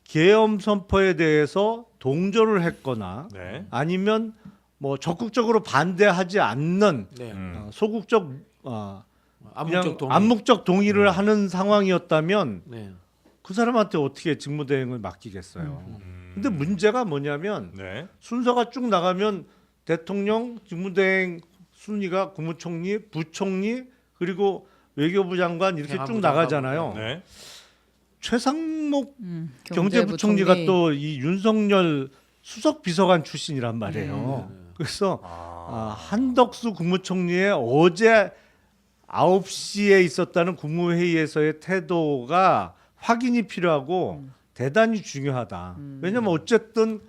계엄 선포에 대해서 동조를 했거나 네. 아니면 뭐 적극적으로 반대하지 않는 네. 소극적 암묵적 동의. 암묵적 동의를 하는 상황이었다면 네. 그 사람한테 어떻게 직무대행을 맡기겠어요. 근데 문제가 뭐냐면 네. 순서가 쭉 나가면 대통령 직무대행 순위가 국무총리, 부총리 그리고 외교부 장관 이렇게 행안부 쭉 나가잖아요. 네. 최상목 경제부총리가 또 이 윤석열 수석 비서관 출신이란 말이에요. 그래서 한덕수 국무총리의 어제 9시에 있었다는 국무회의에서의 태도가 확인이 필요하고 대단히 중요하다. 왜냐하면 어쨌든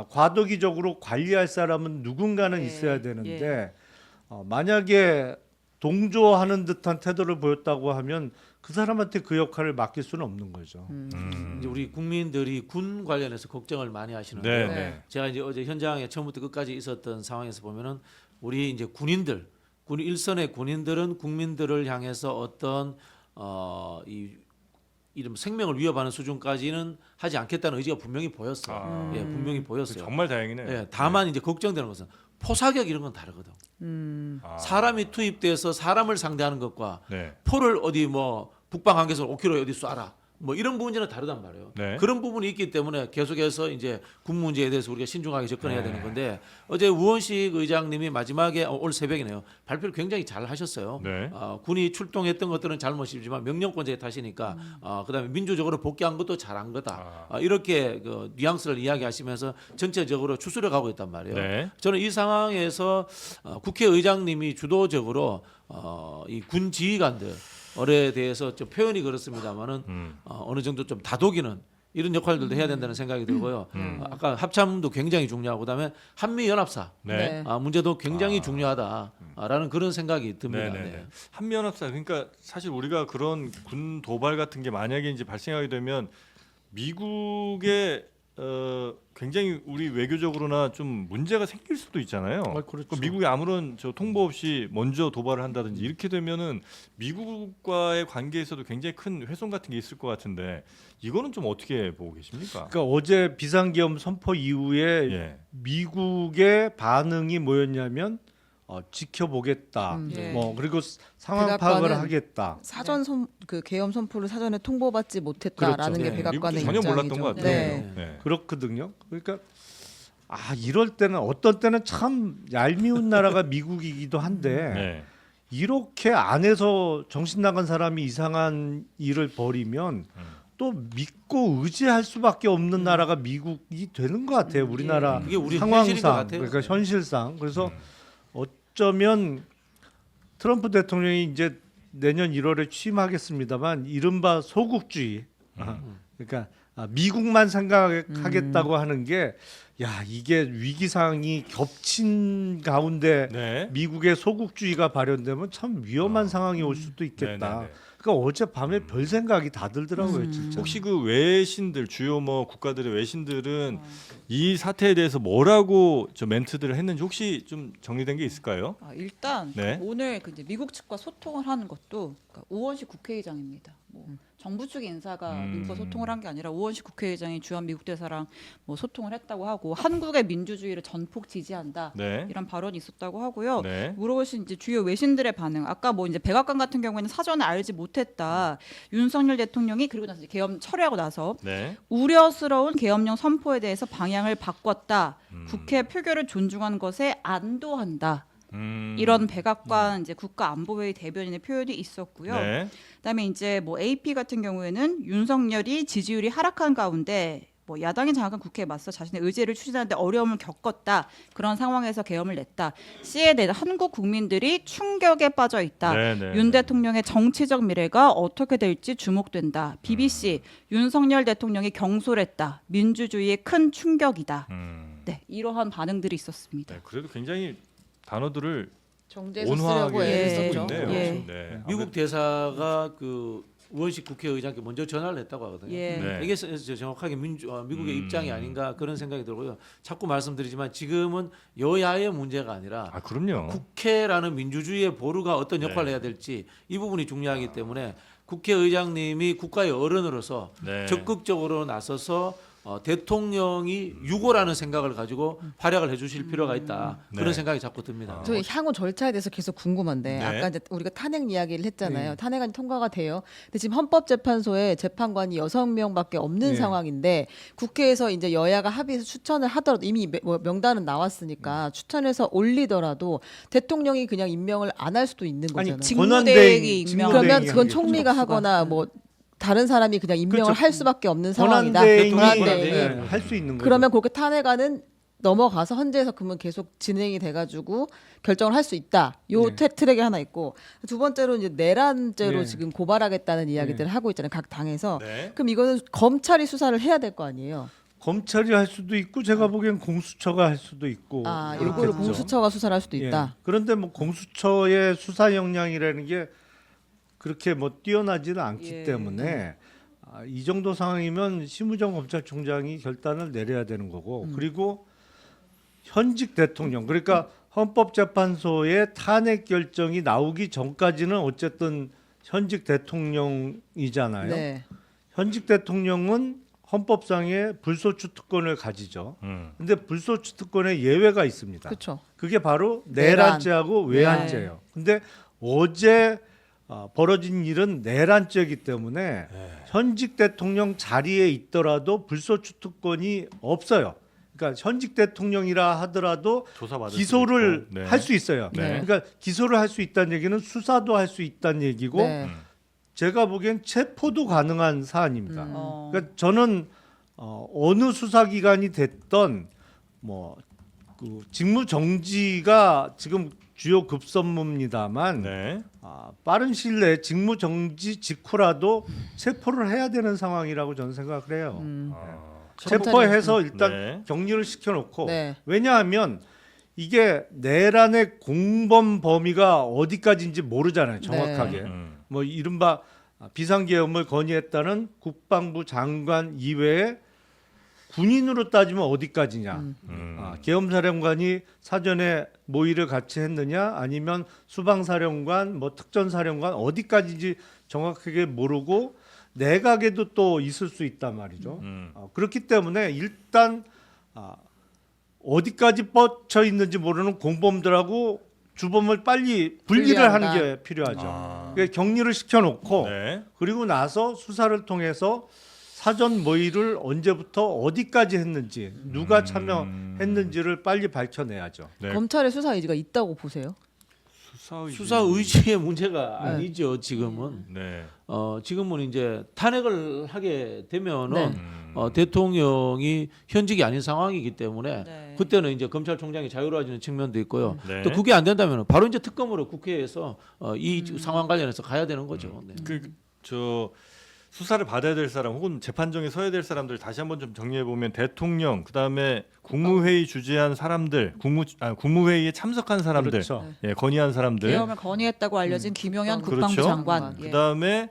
과도기적으로 관리할 사람은 누군가는 예, 있어야 되는데 만약에 동조하는 듯한 태도를 보였다고 하면 그 사람한테 그 역할을 맡길 수는 없는 거죠. 이제 우리 국민들이 군 관련해서 걱정을 많이 하시는데요. 네. 제가 이제 어제 현장에 처음부터 끝까지 있었던 상황에서 보면은 우리 이제 군인들 군 일선의 군인들은 국민들을 향해서 어떤 이 이름 생명을 위협하는 수준까지는 하지 않겠다는 의지가 분명히 보였어요. 예, 분명히 보였어요. 정말 다행이네요. 예, 다만 이제 걱정되는 것은 포사격 이런 건 다르거든. 아. 사람이 투입돼서 사람을 상대하는 것과 네. 포를 어디 뭐 북방 한계선 5km 어디 쏴라. 뭐 이런 부분은 다르단 말이에요. 네. 그런 부분이 있기 때문에 계속해서 이제 군 문제에 대해서 우리가 신중하게 접근해야 되는 건데 어제 우원식 의장님이 마지막에 올 새벽이네요. 발표를 굉장히 잘 하셨어요. 네. 군이 출동했던 것들은 잘못이지만 명령권자의 탓이니까 그다음에 민주적으로 복귀한 것도 잘한 거다. 이렇게 그 뉘앙스를 이야기하시면서 전체적으로 추스려 가고 있단 말이에요. 네. 저는 이 상황에서 국회의장님이 주도적으로 이 군 지휘관들에 대해서 좀 표현이 그렇습니다만은 어느 정도 좀 다독이는 이런 역할들도 해야 된다는 생각이 들고요. 아까 합참도 굉장히 중요하고 그다음에 한미 연합사 네. 문제도 굉장히 중요하다라는 그런 생각이 듭니다. 네네네. 네. 한미연합사 그러니까 사실 우리가 그런 군 도발 같은 게 만약에 이제 발생하게 되면 미국의 굉장히 우리 외교적으로나 좀 문제가 생길 수도 있잖아요. 그렇죠. 그 미국이 아무런 저 통보 없이 먼저 도발을 한다든지 이렇게 되면은 미국과의 관계에서도 굉장히 큰 훼손 같은 게 있을 것 같은데 이거는 좀 어떻게 보고 계십니까? 그러니까 어제 비상계엄 선포 이후에 예. 미국의 반응이 뭐였냐면 지켜보겠다. 예. 뭐 그리고 상황 백악관은 파악을 하겠다. 사전 그 계엄 선포를 사전에 통보받지 못했다라는 그렇죠. 게 네. 백악관의 미국도 전혀 입장이죠. 몰랐던 것 같아요. 네. 네. 그렇거든요. 그러니까 이럴 때는 어떤 때는 참 얄미운 나라가 미국이기도 한데 네. 이렇게 안에서 정신 나간 사람이 이상한 일을 벌이면 또 믿고 의지할 수밖에 없는 나라가 미국이 되는 것 같아요. 우리나라 그게 우리 현실인 것 상황상 같아요. 그러니까 현실상 그래서 어쩌면 트럼프 대통령이 이제 내년 1월에 취임하겠습니다만 이른바 소국주의 그러니까 미국만 생각하겠다고 하는 게 이게 위기 상황이 겹친 가운데 네. 미국의 소국주의가 발현되면 참 위험한 상황이 올 수도 있겠다. 네네네. 그러니까 어젯밤에 별 생각이 다 들더라고요, 진짜. 혹시 그 외신들 주요 뭐 국가들의 외신들은 이 사태에 대해서 뭐라고 저 멘트들을 했는지 혹시 좀 정리된 게 있을까요? 일단 네. 오늘 그 이제 미국 측과 소통을 하는 것도 그러니까 우원식 국회의장입니다. 뭐 정부 측 인사가 미국과 소통을 한 게 아니라 우원식 국회의장이 주한 미국 대사랑 뭐 소통을 했다고 하고 한국의 민주주의를 전폭 지지한다 네. 이런 발언이 있었다고 하고요. 네. 물어보신 이제 주요 외신들의 반응. 아까 뭐 이제 백악관 같은 경우에는 사전에 알지 못했다. 윤석열 대통령이 그리고 나서 이제 계엄 철회하고 나서 네. 우려스러운 계엄령 선포에 대해서 방향을 바꿨다. 국회 표결을 존중한 것에 안도한다. 이런 백악관 이제 국가안보회의 대변인의 표현이 있었고요. 네. 그다음에 이제 뭐 AP 같은 경우에는 윤석열이 지지율이 하락한 가운데 뭐 야당이 장악한 국회에 맞서 자신의 의제를 추진하는데 어려움을 겪었다. 그런 상황에서 계엄을 냈다. C에 대해 한국 국민들이 충격에 빠져 있다. 네, 네, 윤 네. 대통령의 정치적 미래가 어떻게 될지 주목된다. BBC 윤석열 대통령이 경솔했다. 민주주의의 큰 충격이다. 네, 이러한 반응들이 있었습니다. 네. 그래도 굉장히 단어들을 정제해서 쓰려고 온화하게 애를 예. 쓰고 썼죠. 있네요. 예. 네. 미국 대사가 그 우원식 국회의장께 먼저 전화를 했다고 하거든요. 예. 네. 이게 정확하게 미국의 입장이 아닌가 그런 생각이 들고요. 자꾸 말씀드리지만 지금은 여야의 문제가 아니라 그럼요. 국회라는 민주주의의 보루가 어떤 역할을 네. 해야 될지 이 부분이 중요하기 때문에 국회의장님이 국가의 어른으로서 네. 적극적으로 나서서 대통령이 유고라는 생각을 가지고 활약을 해주실 필요가 있다. 그런 네. 생각이 자꾸 듭니다. 저희 향후 절차에 대해서 계속 궁금한데 네. 아까 이제 우리가 탄핵 이야기를 했잖아요. 탄핵안이 통과가 돼요. 근데 지금 헌법재판소에 재판관이 6명밖에 없는 네. 상황인데 국회에서 이제 여야가 합의해서 추천을 하더라도 이미 명단은 나왔으니까 추천해서 올리더라도 대통령이 그냥 임명을 안 할 수도 있는 아니, 거잖아요. 직무대행이 임명- 그러면 직무대행이 그건 하겠죠. 총리가 하거나 뭐 다른 사람이 그냥 임명을 그렇죠. 할 수밖에 없는 상황이다. 권한대행이 권한대행이. 할 수 있는 거죠. 그러면 그렇게 탄핵안은 넘어가서 헌재에서 그러면 계속 진행이 돼가지고 결정을 할 수 있다. 요 네. 트랙이 하나 있고 두 번째로 이제 내란죄로 네. 지금 고발하겠다는 이야기들을 하고 있잖아요. 각 당에서. 네. 그럼 이거는 검찰이 수사를 해야 될 거 아니에요. 검찰이 할 수도 있고 제가 보기엔 공수처가 할 수도 있고 이거를 그렇겠죠. 공수처가 수사를 할 수도 예. 있다. 그런데 뭐 공수처의 수사 역량이라는 게 그렇게 뭐 뛰어나지는 않기 예. 때문에 이 정도 상황이면 심우정 검찰총장이 결단을 내려야 되는 거고 그리고 현직 대통령 그러니까 헌법재판소의 탄핵 결정이 나오기 전까지는 어쨌든 현직 대통령이잖아요. 네. 현직 대통령은 헌법상의 불소추 특권을 가지죠. 근데 불소추 특권에 예외가 있습니다. 그렇죠. 그게 바로 내란. 내란죄하고 외환죄예요. 근데 어제 벌어진 일은 내란죄이기 때문에 현직 대통령 자리에 있더라도 불소추 특권이 없어요. 그러니까 현직 대통령이라 하더라도 조사받을 기소를 수도 있고. 네. 할 수 있어요. 네. 그러니까 기소를 할 수 있다는 얘기는 수사도 할 수 있다는 얘기고 네. 제가 보기엔 체포도 가능한 사안입니다. 어. 그러니까 저는 어느 수사기관이 됐던 그 직무 정지가 지금 주요 급선무입니다만 네. 빠른 시일 내에 직무 정지 직후라도 체포를 해야 되는 상황이라고 저는 생각을 해요. 체포해서 일단 네. 격리를 시켜놓고 네. 왜냐하면 이게 내란의 공범 범위가 어디까지인지 모르잖아요. 정확하게. 뭐 이른바 비상계엄을 건의했다는 국방부 장관 이외에 군인으로 따지면 어디까지냐. 계엄사령관이 사전에 모의를 같이 했느냐 아니면 수방사령관 뭐 특전사령관 어디까지인지 정확하게 모르고 내각에도 또 있을 수 있단 말이죠. 그렇기 때문에 일단 어디까지 뻗쳐 있는지 모르는 공범들하고 주범을 빨리 분리를 하는 분리한다. 게 필요하죠. 그러니까 격리를 시켜놓고 네. 그리고 나서 수사를 통해서 사전 모의를 언제부터 어디까지 했는지 누가 참여했는지를 빨리 밝혀내야죠. 네. 검찰의 수사 의지가 있다고 보세요? 수사 의지의 문제가 아니죠. 지금은 네. 지금은 이제 탄핵을 하게 되면은 네. 대통령이 현직이 아닌 상황이기 때문에 네. 그때는 이제 검찰총장이 자유로워지는 측면도 있고요. 네. 또 그게 안 된다면 바로 이제 특검으로 국회에서 이 상황 관련해서 가야 되는 거죠. 네. 저 수사를 받아야 될 사람 혹은 재판정에 서야 될 사람들 다시 한번 좀 정리해 보면 대통령 그다음에 국무회의 주재한 사람들 국무회의에 참석한 사람들 그렇죠. 예, 건의한 사람들 계엄을 건의했다고 알려진 김용현 국방부 그렇죠. 장관. 예. 그다음에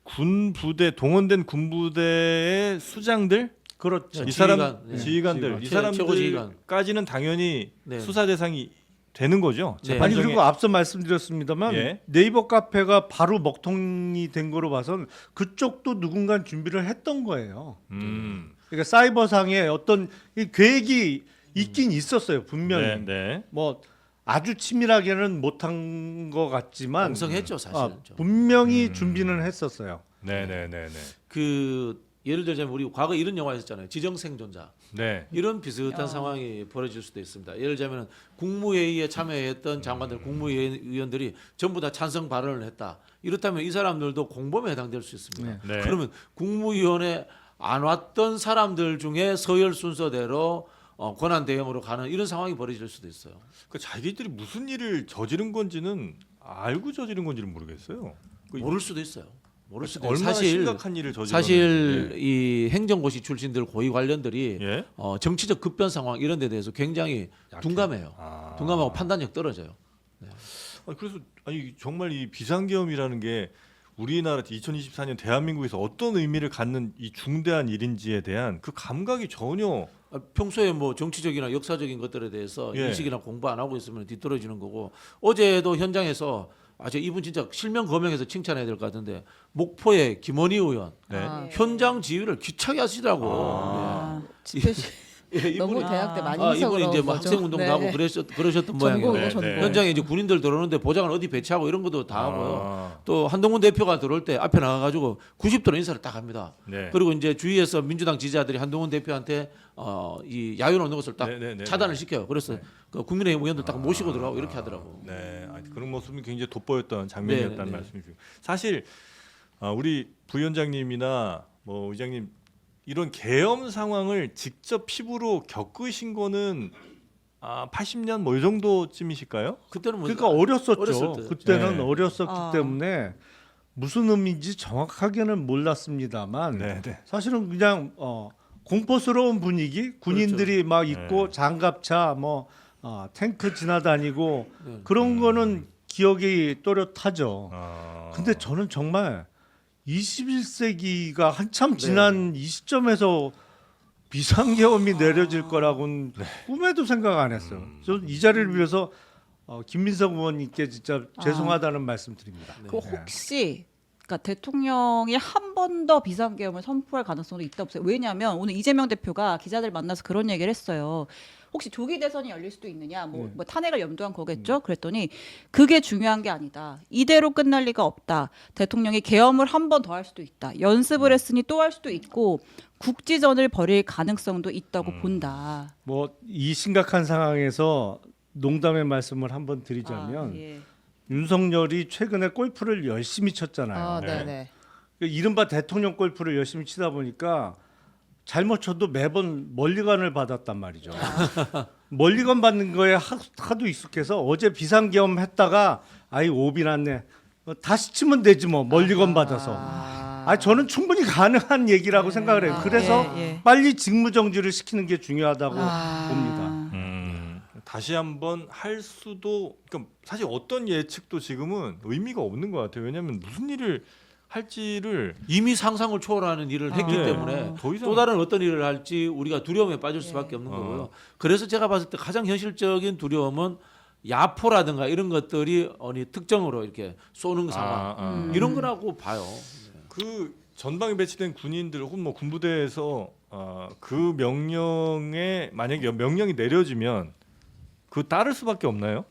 군부대 동원된 군부대의 수장들 그렇죠. 이 사람 지휘관, 네. 지휘관들 이 최고 지휘관. 사람들까지는 당연히 네. 수사 대상이 되는 거죠. 네. 아니 재판정에- 그리고 앞서 말씀드렸습니다만 예. 네이버 카페가 바로 먹통이 된 거로 봐선 그쪽도 누군가 준비를 했던 거예요. 그러니까 사이버상에 어떤 이 계획이 있긴 있었어요 분명히. 네, 네. 뭐 아주 치밀하게는 못한 것 같지만 공성했죠 사실. 분명히 준비는 했었어요. 네, 네, 네, 네. 그 예를 들자면 우리 과거 이런 영화 있었잖아요. 지정생존자. 네. 이런 비슷한 상황이 벌어질 수도 있습니다. 예를 들자면 국무회의에 참여했던 장관들, 국무위원들이 전부 다 찬성 발언을 했다. 이렇다면 이 사람들도 공범에 해당될 수 있습니다. 네. 그러면 국무위원회 안 왔던 사람들 중에 서열 순서대로 권한 대행으로 가는 이런 상황이 벌어질 수도 있어요. 그 자기들이 무슨 일을 저지른 건지는 알고 저지른 건지는 모르겠어요. 모를 수도 있어요. 모를 수도 있어요. 얼마나 사실 심각한 일을 저지른 사실 건지. 이 행정고시 출신들 고위 관련들이 예. 정치적 급변 상황 이런 데 대해서 굉장히 둔감해요. 둔감하고 판단력 떨어져요. 그래서 정말 이 비상계엄이라는 게 우리나라 2024년 대한민국에서 어떤 의미를 갖는 이 중대한 일인지에 대한 그 감각이 전혀 평소에 뭐 정치적이나 역사적인 것들에 대해서 예. 인식이나 공부 안 하고 있으면 뒤떨어지는 거고 어제도 현장에서 저 이분 진짜 실명 거명해서 칭찬해야 될 것 같은데 목포의 김원희 의원 네. 현장 지휘를 기차게 하시더라고. 집회 예, 너무 이분이- 대학 때 많이 해서 이분이 이제 뭐 그런 거죠. 학생 운동도 네. 하고 그러셨던 모양이에요. 전공이고 네, 전공. 네. 현장에 이제 군인들 들어오는데 보장을 어디 배치하고 이런 것도 다 하고요. 또 한동훈 대표가 들어올 때 앞에 나가가지고 90도로 인사를 딱 합니다. 네. 그리고 이제 주위에서 민주당 지지자들이 한동훈 대표한테 이 야유 놓는 것을 딱 네, 네, 네, 차단을 시켜요. 그래서 그 국민의힘 의원들 딱 모시고 들어가고 이렇게 하더라고. 네. 그런 모습이 굉장히 돋보였던 장면이었다는 네, 네. 말씀이죠. 사실 우리 부위원장님이나 뭐 의장님 이런 계엄 상황을 직접 피부로 겪으신 거는 80년 뭐 이 정도쯤이실까요? 그때는 뭐 그러니까 어렸었죠. 어렸을 때. 그때는 네. 어렸었기 아. 때문에 무슨 의미인지 정확하게는 몰랐습니다만 네, 네. 사실은 그냥 공포스러운 분위기, 군인들이 그렇죠. 막 있고 네. 장갑차, 탱크 지나다니고 네. 그런 거는 기억이 또렷하죠. 아. 근데 저는 정말 21세기가 한참 지난 이 시점에서 비상계엄이 내려질 거라고는 꿈에도 생각 안 했어요. 저는 이 자리를 빌어서 김민석 의원님께 진짜 죄송하다는 말씀드립니다. 그 혹시 그러니까 대통령이 한 번 더 비상계엄을 선포할 가능성도 있다 없어요? 왜냐하면 오늘 이재명 대표가 기자들 만나서 그런 얘기를 했어요. 혹시 조기 대선이 열릴 수도 있느냐, 뭐 탄핵을 염두한 거겠죠. 그랬더니 그게 중요한 게 아니다. 이대로 끝날 리가 없다. 대통령이 계엄을 한 번 더 할 수도 있다. 연습을 했으니 또 할 수도 있고 국지전을 벌일 가능성도 있다고 본다. 뭐 이 심각한 상황에서 농담의 말씀을 한번 드리자면 예. 윤석열이 최근에 골프를 열심히 쳤잖아요. 아, 네네. 이른바 대통령 골프를 열심히 치다 보니까 잘못 쳐도 매번 멀리건을 받았단 말이죠. 멀리건 받는 거에 하도 익숙해서 어제 비상계엄 했다가 아이 오비 났네. 다시 치면 되지 뭐 멀리건 받아서. 저는 충분히 가능한 얘기라고 생각을 해요. 그래서 예. 빨리 직무정지를 시키는 게 중요하다고 봅니다. 다시 한번 할 수도 그러니까 사실 어떤 예측도 지금은 의미가 없는 것 같아요. 왜냐하면 무슨 일을 할지를 이미 상상을 초월하는 일을 했기 네. 때문에 더 이상 또 다른 어떤 일을 할지 우리가 두려움에 빠질 수밖에 없는 거고요. 그래서 제가 봤을 때 가장 현실적인 두려움은 야포라든가 이런 것들이 어느 특정으로 이렇게 쏘는 상황 이런 거라고 봐요. 그 전방에 배치된 군인들 혹은 뭐 군부대에서 그 명령에 만약에 명령이 내려지면 그 따를 수밖에 없나요?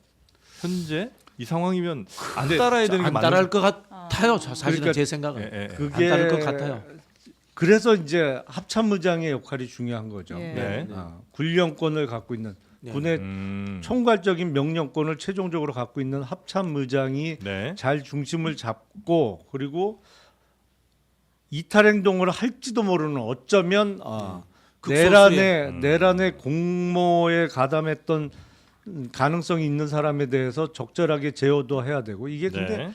현재 이 상황이면 안 따라야 되는 게 안 맞는 따라할 것 같아요. 사실은 그러니까 제 생각은 그게 안 따를 것 같아요. 그래서 이제 합참의장의 역할이 중요한 거죠. 예. 네. 군령권을 갖고 있는 네. 군의 총괄적인 명령권을 최종적으로 갖고 있는 합참의장이 네. 잘 중심을 잡고 그리고 이탈 행동을 할지도 모르는 어쩌면 극소수의 내란의 공모에 가담했던 가능성이 있는 사람에 대해서 적절하게 제어도 해야 되고 이게 근데 네.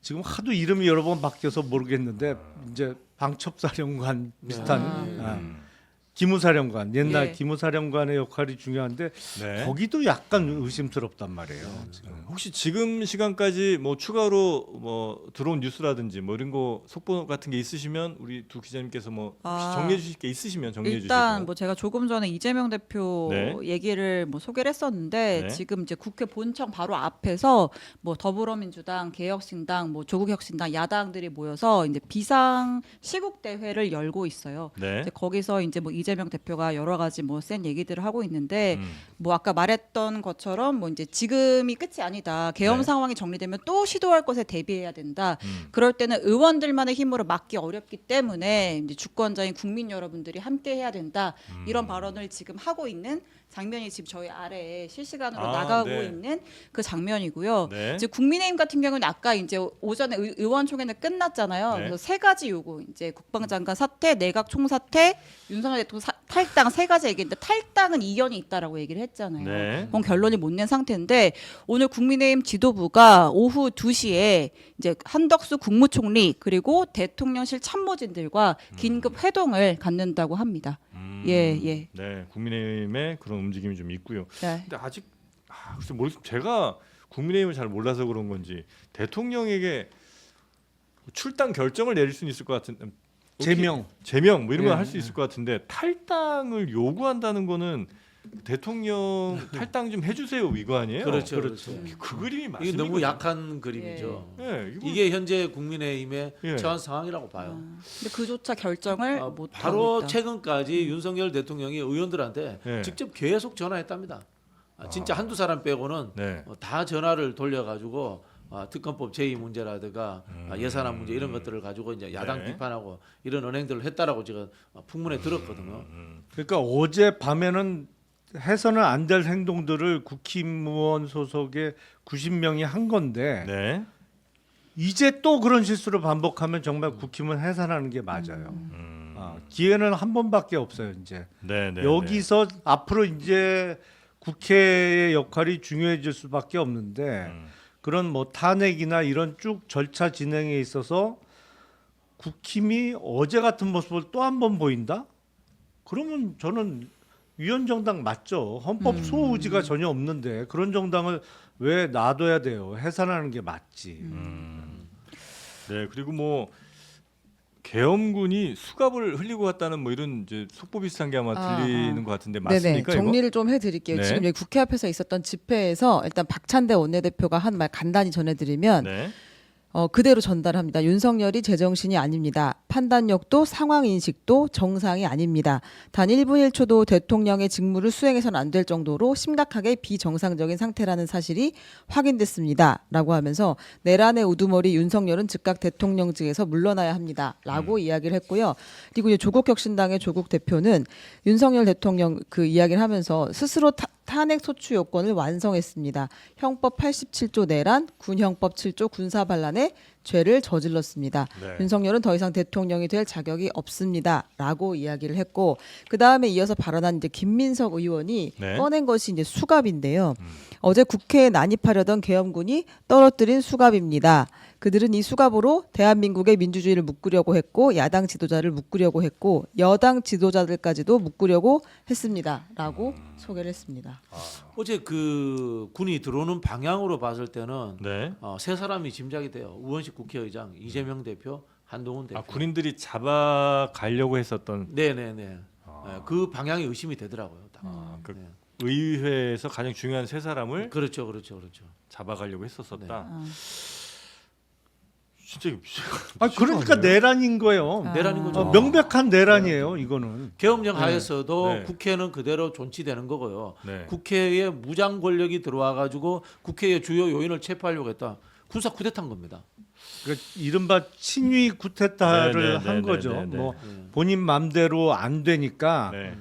지금 하도 이름이 여러 번 바뀌어서 모르겠는데 이제 방첩사령관 비슷한 기무사령관 옛날 예. 기무사령관의 역할이 중요한데 네. 거기도 약간 의심스럽단 말이에요. 지금. 혹시 지금 시간까지 뭐 추가로 뭐 들어온 뉴스라든지 뭐 이런 거 속보 같은 게 있으시면 우리 두 기자님께서 뭐 혹시 정리해 주실 게 있으시면 정리해 일단 주시고. 뭐 제가 조금 전에 이재명 대표 네. 얘기를 뭐 소개를 했었는데 네. 지금 이제 국회 본청 바로 앞에서 뭐 더불어민주당, 개혁신당, 뭐 조국혁신당 야당들이 모여서 이제 비상 시국 대회를 열고 있어요. 네. 이제 거기서 이제 뭐 이재명 대표가 여러 가지 뭐 센 얘기들을 하고 있는데 뭐 아까 말했던 것처럼 뭐 이제 지금이 끝이 아니다. 계엄 네. 상황이 정리되면 또 시도할 것에 대비해야 된다. 그럴 때는 의원들만의 힘으로 막기 어렵기 때문에 이제 주권자인 국민 여러분들이 함께 해야 된다. 이런 발언을 지금 하고 있는 장면이 지금 저희 아래에 실시간으로 나가고 네. 있는 그 장면이고요. 네. 이제 국민의힘 같은 경우는 아까 이제 오전에 의원총회는 끝났잖아요. 네. 그래서 세 가지 요구 이제 국방장관 사퇴, 내각 총사퇴, 윤석열 대통령 탈당 세 가지 얘기인데 탈당은 이견이 있다라고 얘기를 했잖아요. 네. 그건 결론이 못 낸 상태인데 오늘 국민의힘 지도부가 오후 2시에 이제 한덕수 국무총리 그리고 대통령실 참모진들과 긴급 회동을 갖는다고 합니다. 예. 네, 국민의힘의 그런 움직임이 좀 있고요. 네. 근데 아직 글쎄 제가 국민의힘을 잘 몰라서 그런 건지 대통령에게 출당 결정을 내릴 수는 있을 것 같은데 제명 뭐 이런 건 할 수 있을 것 같은데 탈당을 요구한다는 거는 대통령 탈당 좀 해주세요 이거 아니에요? 그렇죠. 그 그림이 이게 맞습니까? 너무 약한 그림이죠. 예, 이게 현재 국민의힘의 예. 처한 상황이라고 봐요. 근데 그조차 결정을 못 하고 바로 있다. 최근까지 윤석열 대통령이 의원들한테 예. 직접 계속 전화했답니다. 진짜 한두 사람 빼고는 네. 다 전화를 돌려가지고 특검법 제의 문제라든가 예산안 문제 이런 것들을 가지고 이제 야당 네. 비판하고 이런 언행들을 했다라고 제가 풍문에 들었거든요. 그러니까 어제 밤에는 해서는 안 될 행동들을 국힘의원 소속의 90명이 한 건데 네. 이제 또 그런 실수를 반복하면 정말 국힘은 해산하는 게 맞아요. 기회는 한 번밖에 없어요. 이제 네. 여기서 앞으로 이제 국회의 역할이 중요해질 수밖에 없는데 그런 뭐 탄핵이나 이런 쭉 절차 진행에 있어서 국힘이 어제 같은 모습을 또 한 번 보인다? 그러면 저는 위헌 정당 맞죠. 헌법 수호 의지가 전혀 없는데 그런 정당을 왜 놔둬야 돼요? 해산하는 게 맞지. 네, 그리고 뭐 계엄군이 수갑을 흘리고 갔다는 뭐 이런 이제 속보 비슷한 게 아마 들리는 것 같은데 맞습니까? 네네. 정리를 좀 해드릴게요. 네. 지금 여기 국회 앞에서 있었던 집회에서 일단 박찬대 원내대표가 한 말 간단히 전해드리면 이거? 네. 그대로 전달합니다. 윤석열이 제정신이 아닙니다. 판단력도 상황 인식도 정상이 아닙니다. 단 1분 1초도 대통령의 직무를 수행해서는 안 될 정도로 심각하게 비정상적인 상태라는 사실이 확인됐습니다. 라고 하면서 내란의 우두머리 윤석열은 즉각 대통령직에서 물러나야 합니다. 라고 이야기를 했고요. 그리고 이제 조국혁신당의 조국 대표는 윤석열 대통령 그 이야기를 하면서 스스로 탄핵 소추 요건을 완성했습니다. 형법 87조 내란, 군형법 7조 군사반란의 죄를 저질렀습니다. 네. 윤석열은 더 이상 대통령이 될 자격이 없습니다라고 이야기를 했고 그 다음에 이어서 발언한 이제 김민석 의원이 네. 꺼낸 것이 이제 수갑인데요. 어제 국회에 난입하려던 계엄군이 떨어뜨린 수갑입니다. 그들은 이 수갑으로 대한민국의 민주주의를 묶으려고 했고 야당 지도자를 묶으려고 했고 여당 지도자들까지도 묶으려고 했습니다라고 소개를 했습니다. 어제 그 군이 들어오는 방향으로 봤을 때는 네. 세 사람이 짐작이 돼요. 우원식 국회의장, 이재명 대표, 한동훈 대표. 군인들이 잡아가려고 했었던 네네네. 네, 그 방향이 의심이 되더라고요. 딱. 그 네. 의회에서 가장 중요한 세 사람을 그렇죠. 잡아가려고 했었었다. 네. 진짜 이거 그러니까 내란인 거예요. 내란인 거죠. 명백한 내란이에요. 이거는. 계엄령 하에서도 네. 국회는 그대로 존치되는 거고요. 네. 국회에 무장 권력이 들어와 가지고 국회의 주요 요인을 체포하려고 했다. 군사 쿠데타인 겁니다. 그러니까 이른바 친위 쿠데타를 네, 네, 한 네, 거죠. 네, 네, 네. 뭐 본인 맘대로 안 되니까 네.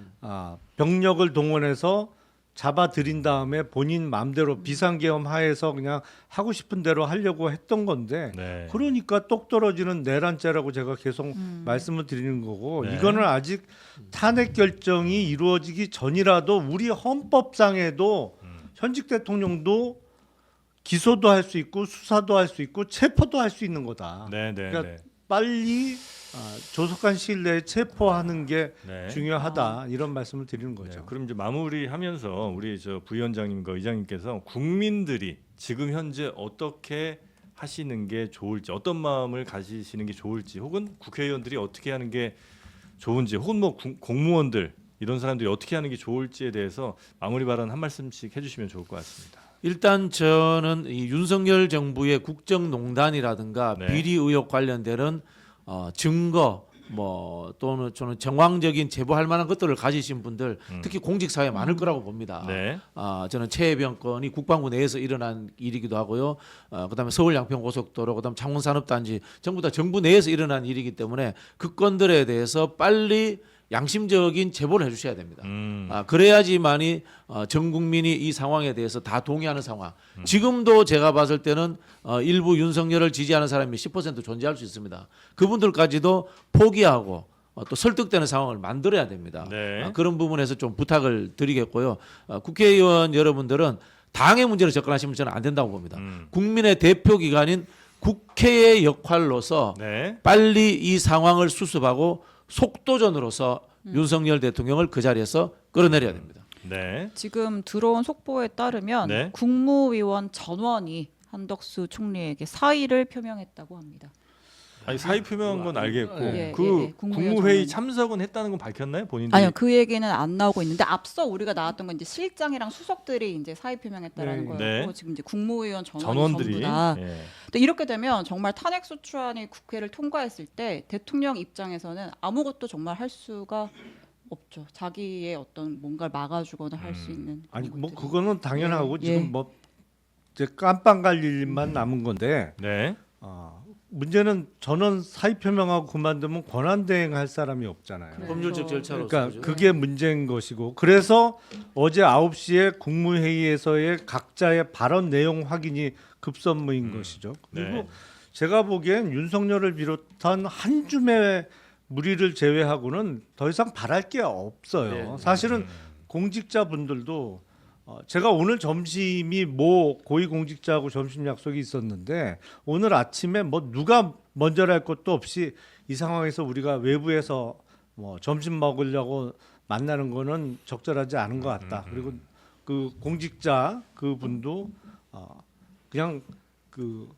병력을 동원해서 잡아들인 다음에 본인 맘대로 비상계엄 하에서 그냥 하고 싶은 대로 하려고 했던 건데 네. 그러니까 똑 떨어지는 내란죄라고 제가 계속 말씀을 드리는 거고 네. 이거는 아직 탄핵 결정이 이루어지기 전이라도 우리 헌법상에도 현직 대통령도 기소도 할 수 있고 수사도 할 수 있고 체포도 할 수 있는 거다. 네, 네, 그러니까 네. 빨리 조속한 시일 내에 체포하는 게 네. 중요하다 이런 말씀을 드리는 네, 거죠. 그럼 이제 마무리하면서 우리 저 부위원장님과 의장님께서 국민들이 지금 현재 어떻게 하시는 게 좋을지, 어떤 마음을 가지시는 게 좋을지, 혹은 국회의원들이 어떻게 하는 게 좋은지, 혹은 뭐 공무원들 이런 사람들이 어떻게 하는 게 좋을지에 대해서 마무리 발언 한 말씀씩 해주시면 좋을 것 같습니다. 일단 저는 이 윤석열 정부의 국정농단이라든가 네. 비리 의혹 관련되는 증거 뭐 또는 저는 정황적인 제보할 만한 것들을 가지신 분들 특히 공직 사회에 많을 거라고 봅니다. 네. 저는 최혜병 건이 국방부 내에서 일어난 일이기도 하고요. 그다음에 서울 양평 고속도로, 그다음 창원 산업단지 전부 다 정부 내에서 일어난 일이기 때문에 그 건들에 대해서 빨리 양심적인 제보를 해주셔야 됩니다. 그래야지만이 전 국민이 이 상황에 대해서 다 동의하는 상황. 지금도 제가 봤을 때는 일부 윤석열을 지지하는 사람이 10% 존재할 수 있습니다. 그분들까지도 포기하고 또 설득되는 상황을 만들어야 됩니다. 네. 그런 부분에서 좀 부탁을 드리겠고요. 국회의원 여러분들은 당의 문제로 접근하시면 저는 안 된다고 봅니다. 국민의 대표 기관인 국회의 역할로서 네. 빨리 이 상황을 수습하고 속도전으로서 윤석열 대통령을 그 자리에서 끌어내려야 됩니다. 네. 지금 들어온 속보에 따르면 네. 국무위원 전원이 한덕수 총리에게 사의를 표명했다고 합니다. 아니 사의 표명한 건 알겠고 예, 그 예, 예. 국무회의 국무회의 전원. 참석은 했다는 건 밝혔나요, 본인들이? 아니요, 그 얘기는 안 나오고 있는데 앞서 우리가 나왔던 건 이제 실장이랑 수석들이 이제 사의 표명했다라는 네. 거였고 네. 지금 이제 국무위원 전원이 전원들이 전부 다. 예. 근데 이렇게 되면 정말 탄핵 소추안이 국회를 통과했을 때 대통령 입장에서는 아무것도 정말 할 수가 없죠. 자기의 어떤 뭔가를 막아주거나 할 수 있는. 아니 그런 뭐 것들이. 그거는 당연하고 예. 지금 뭐 이제 깜빵 갈 일만 남은 건데 네. 문제는 전원 사의 표명하고 그만두면 권한 대행할 사람이 없잖아요. 그래. 법률적 절차로서 그러니까 그게 문제인 것이고 그래서 어제 9시에 국무회의에서의 각자의 발언 내용 확인이 급선무인 것이죠. 그리고 네. 제가 보기엔 윤석열을 비롯한 한 줌의 무리를 제외하고는 더 이상 바랄 게 없어요. 네. 사실은 공직자분들도 제가 오늘 점심이 모 고위공직자하고 점심 약속이 있었는데 오늘 아침에 뭐 누가 먼저랄 것도 없이 이 상황에서 우리가 외부에서 뭐 점심 먹으려고 만나는 거는 적절하지 않은 것 같다. 그리고 그 공직자 그 분도 그냥 그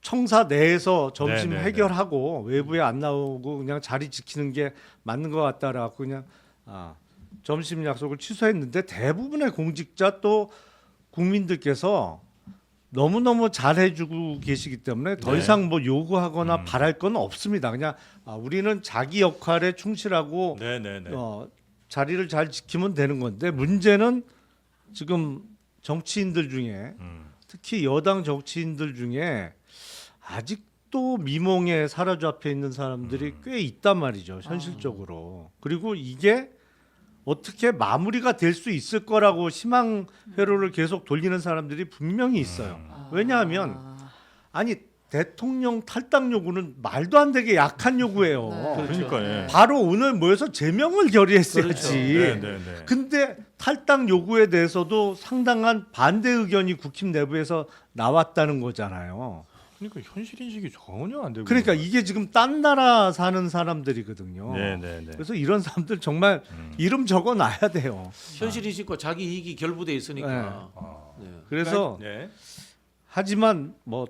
청사 내에서 점심 네, 네, 해결하고 외부에 안 나오고 그냥 자리 지키는 게 맞는 것 같다라고 그냥 점심 약속을 취소했는데 대부분의 공직자 또 국민들께서 너무너무 잘해주고 계시기 때문에 더 네. 이상 뭐 요구하거나 바랄 건 없습니다. 그냥 우리는 자기 역할에 충실하고 네네네. 자리를 잘 지키면 되는 건데 문제는 지금 정치인들 중에 특히 여당 정치인들 중에 아직도 미몽에 사로잡혀 있는 사람들이 꽤 있단 말이죠. 현실적으로. 그리고 이게 어떻게 마무리가 될 수 있을 거라고 희망 회로를 계속 돌리는 사람들이 분명히 있어요. 왜냐하면 아니 대통령 탈당 요구는 말도 안 되게 약한 요구예요. 그러니까 예. 바로 오늘 모여서 제명을 결의했어야지. 네네네. 근데 탈당 요구에 대해서도 상당한 반대 의견이 국힘 내부에서 나왔다는 거잖아요. 그러니까 현실 인식이 전혀 안 되고. 그러니까 이게 지금 딴 나라 사는 사람들이거든요. 네네네. 그래서 이런 사람들 정말 이름 적어 놔야 돼요. 현실 인식과 자기 이익이 결부돼 있으니까. 네. 그래서 네. 하지만 뭐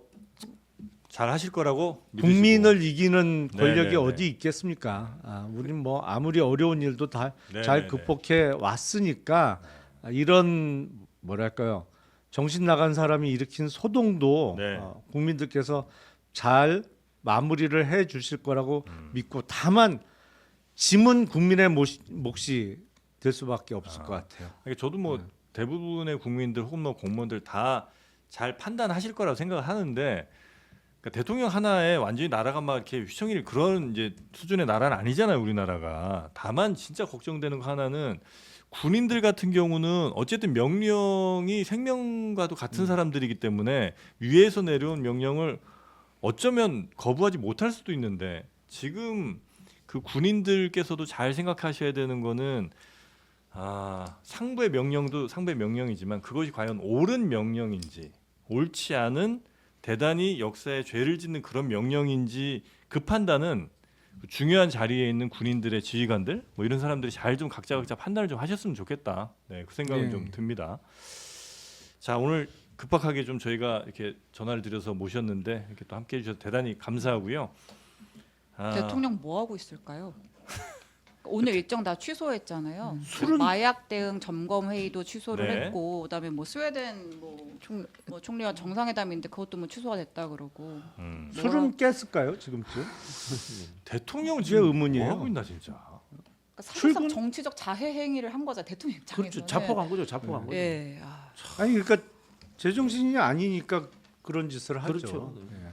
잘 하실 거라고 믿으시고. 국민을 이기는 권력이 네네네. 어디 있겠습니까? 우린 뭐 아무리 어려운 일도 다 잘 네네네. 극복해 왔으니까 이런 뭐랄까요 정신 나간 사람이 일으킨 소동도 네. 국민들께서 잘 마무리를 해 주실 거라고 믿고 다만 짐은 국민의 몫이 될 수밖에 없을 것 같아요. 그러니까 저도 뭐 대부분의 국민들 혹은 뭐 공무원들 다 잘 판단하실 거라고 생각을 하는데 그러니까 대통령 하나에 완전히 나라가 막 이렇게 휘청일 그런 이제 수준의 나라는 아니잖아요, 우리나라가. 다만 진짜 걱정되는 거 하나는 군인들 같은 경우는 어쨌든 명령이 생명과도 같은 사람들이기 때문에 위에서 내려온 명령을 어쩌면 거부하지 못할 수도 있는데 지금 그 군인들께서도 잘 생각하셔야 되는 거는 상부의 명령도 상부의 명령이지만 그것이 과연 옳은 명령인지 옳지 않은 대단히 역사에 죄를 짓는 그런 명령인지 그 판단은 중요한 자리에 있는 군인들의 지휘관들 뭐 이런 사람들이 잘 좀 각자 판단을 좀 하셨으면 좋겠다. 네, 그 생각은 네. 좀 듭니다. 자, 오늘 급박하게 좀 저희가 이렇게 전화를 드려서 모셨는데 이렇게 또 함께해 주셔서 대단히 감사하고요. 대통령 뭐 하고 있을까요? 오늘 일정 다 취소했잖아요. 술은- 마약 대응 점검 회의도 취소를 네. 했고, 그다음에 뭐 스웨덴 총리와 정상회담인데 그것도 뭐 취소가 됐다 그러고. 술은 깼을까요 지금쯤? 대통령 그게 지금 의문이에요. 뭐 하고 있나 진짜. 그러니까 사실상 출근- 정치적 자해 행위를 한 거죠 대통령 입장에서는. 그렇죠. 자폭한 거죠. 자폭한 거죠. 예. 아니 그러니까 제정신이 아니니까 그런 짓을 하죠. 그렇죠. 예.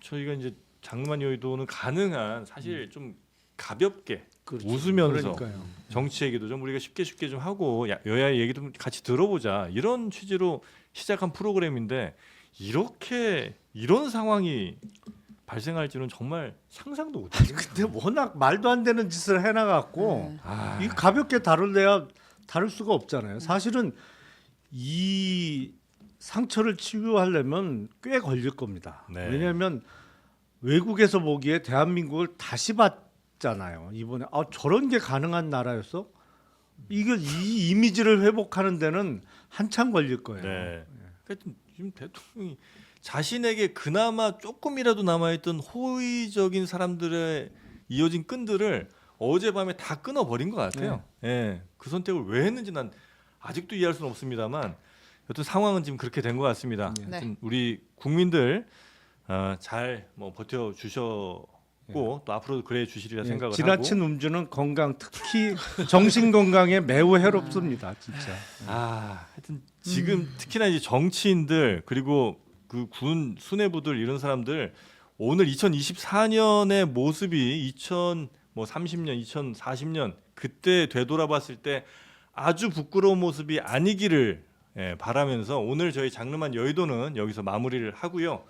저희가 이제 장르만 여의도는 가능한 사실 좀 가볍게 그렇죠. 웃으면서 그러니까요. 정치 얘기도 좀 우리가 쉽게 좀 하고 여야의 얘기도 좀 같이 들어보자 이런 취지로 시작한 프로그램인데 이렇게 이런 상황이 발생할지는 정말 상상도 못했어요. 근데 워낙 말도 안 되는 짓을 해나갔고 네. 이 가볍게 다룰래야 다룰 수가 없잖아요. 사실은 이 상처를 치유하려면 꽤 걸릴 겁니다. 네. 왜냐하면 외국에서 보기에 대한민국을 다시 봤잖아요. 이번에 저런 게 가능한 나라였어? 이 이미지를 회복하는 데는 한참 걸릴 거예요. 네. 그러니까 지금 대통령이 자신에게 그나마 조금이라도 남아있던 호의적인 사람들의 이어진 끈들을 어젯밤에 다 끊어버린 것 같아요. 예, 그 선택을 왜 했는지 난 아직도 이해할 수는 없습니다만 여튼 상황은 지금 그렇게 된 것 같습니다. 네. 하여튼 우리 국민들 잘 뭐 버텨 주셨고 또 앞으로도 그래 주시리라 예, 생각을 지나친 하고 음주는 건강 특히 정신 건강에 매우 해롭습니다. 진짜. 하여튼 지금 특히나 이제 정치인들 그리고 그 군 수뇌부들 이런 사람들 오늘 2024년의 모습이 2030년, 2040년 그때 되돌아봤을 때 아주 부끄러운 모습이 아니기를 바라면서 오늘 저희 장르만 여의도는 여기서 마무리를 하고요.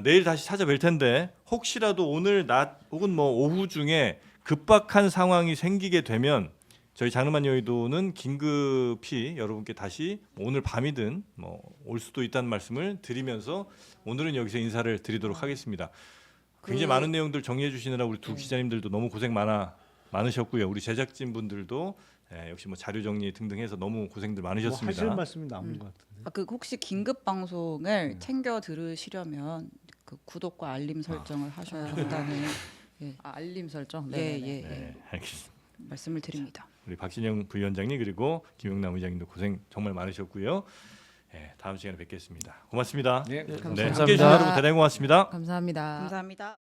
내일 다시 찾아뵐 텐데 혹시라도 오늘 낮 혹은 뭐 오후 중에 급박한 상황이 생기게 되면 저희 장르만 여의도는 긴급히 여러분께 다시 오늘 밤이든 뭐 올 수도 있다는 말씀을 드리면서 오늘은 여기서 인사를 드리도록 하겠습니다. 굉장히 많은 내용들 정리해 주시느라 우리 두 기자님들도 너무 고생 많으셨고요. 우리 제작진 분들도 역시 뭐 자료 정리 등등 해서 너무 고생들 뭐 많으셨습니다. 하실 말씀이 남은 것 같은데. 그 혹시 긴급 방송을 챙겨 들으시려면 그 구독과 알림 설정을 하셔야 한다는 알림 설정. 예, 네. 예, 예. 네, 알겠습니다. 말씀을 드립니다. 우리 박진영 부위원장님 그리고 김용남 의장님도 고생 정말 많으셨고요. 다음 시간에 뵙겠습니다. 고맙습니다. 네, 네, 감사합니다. 함께해 주신 여러분 대단히 고맙습니다. 감사합니다. 감사합니다.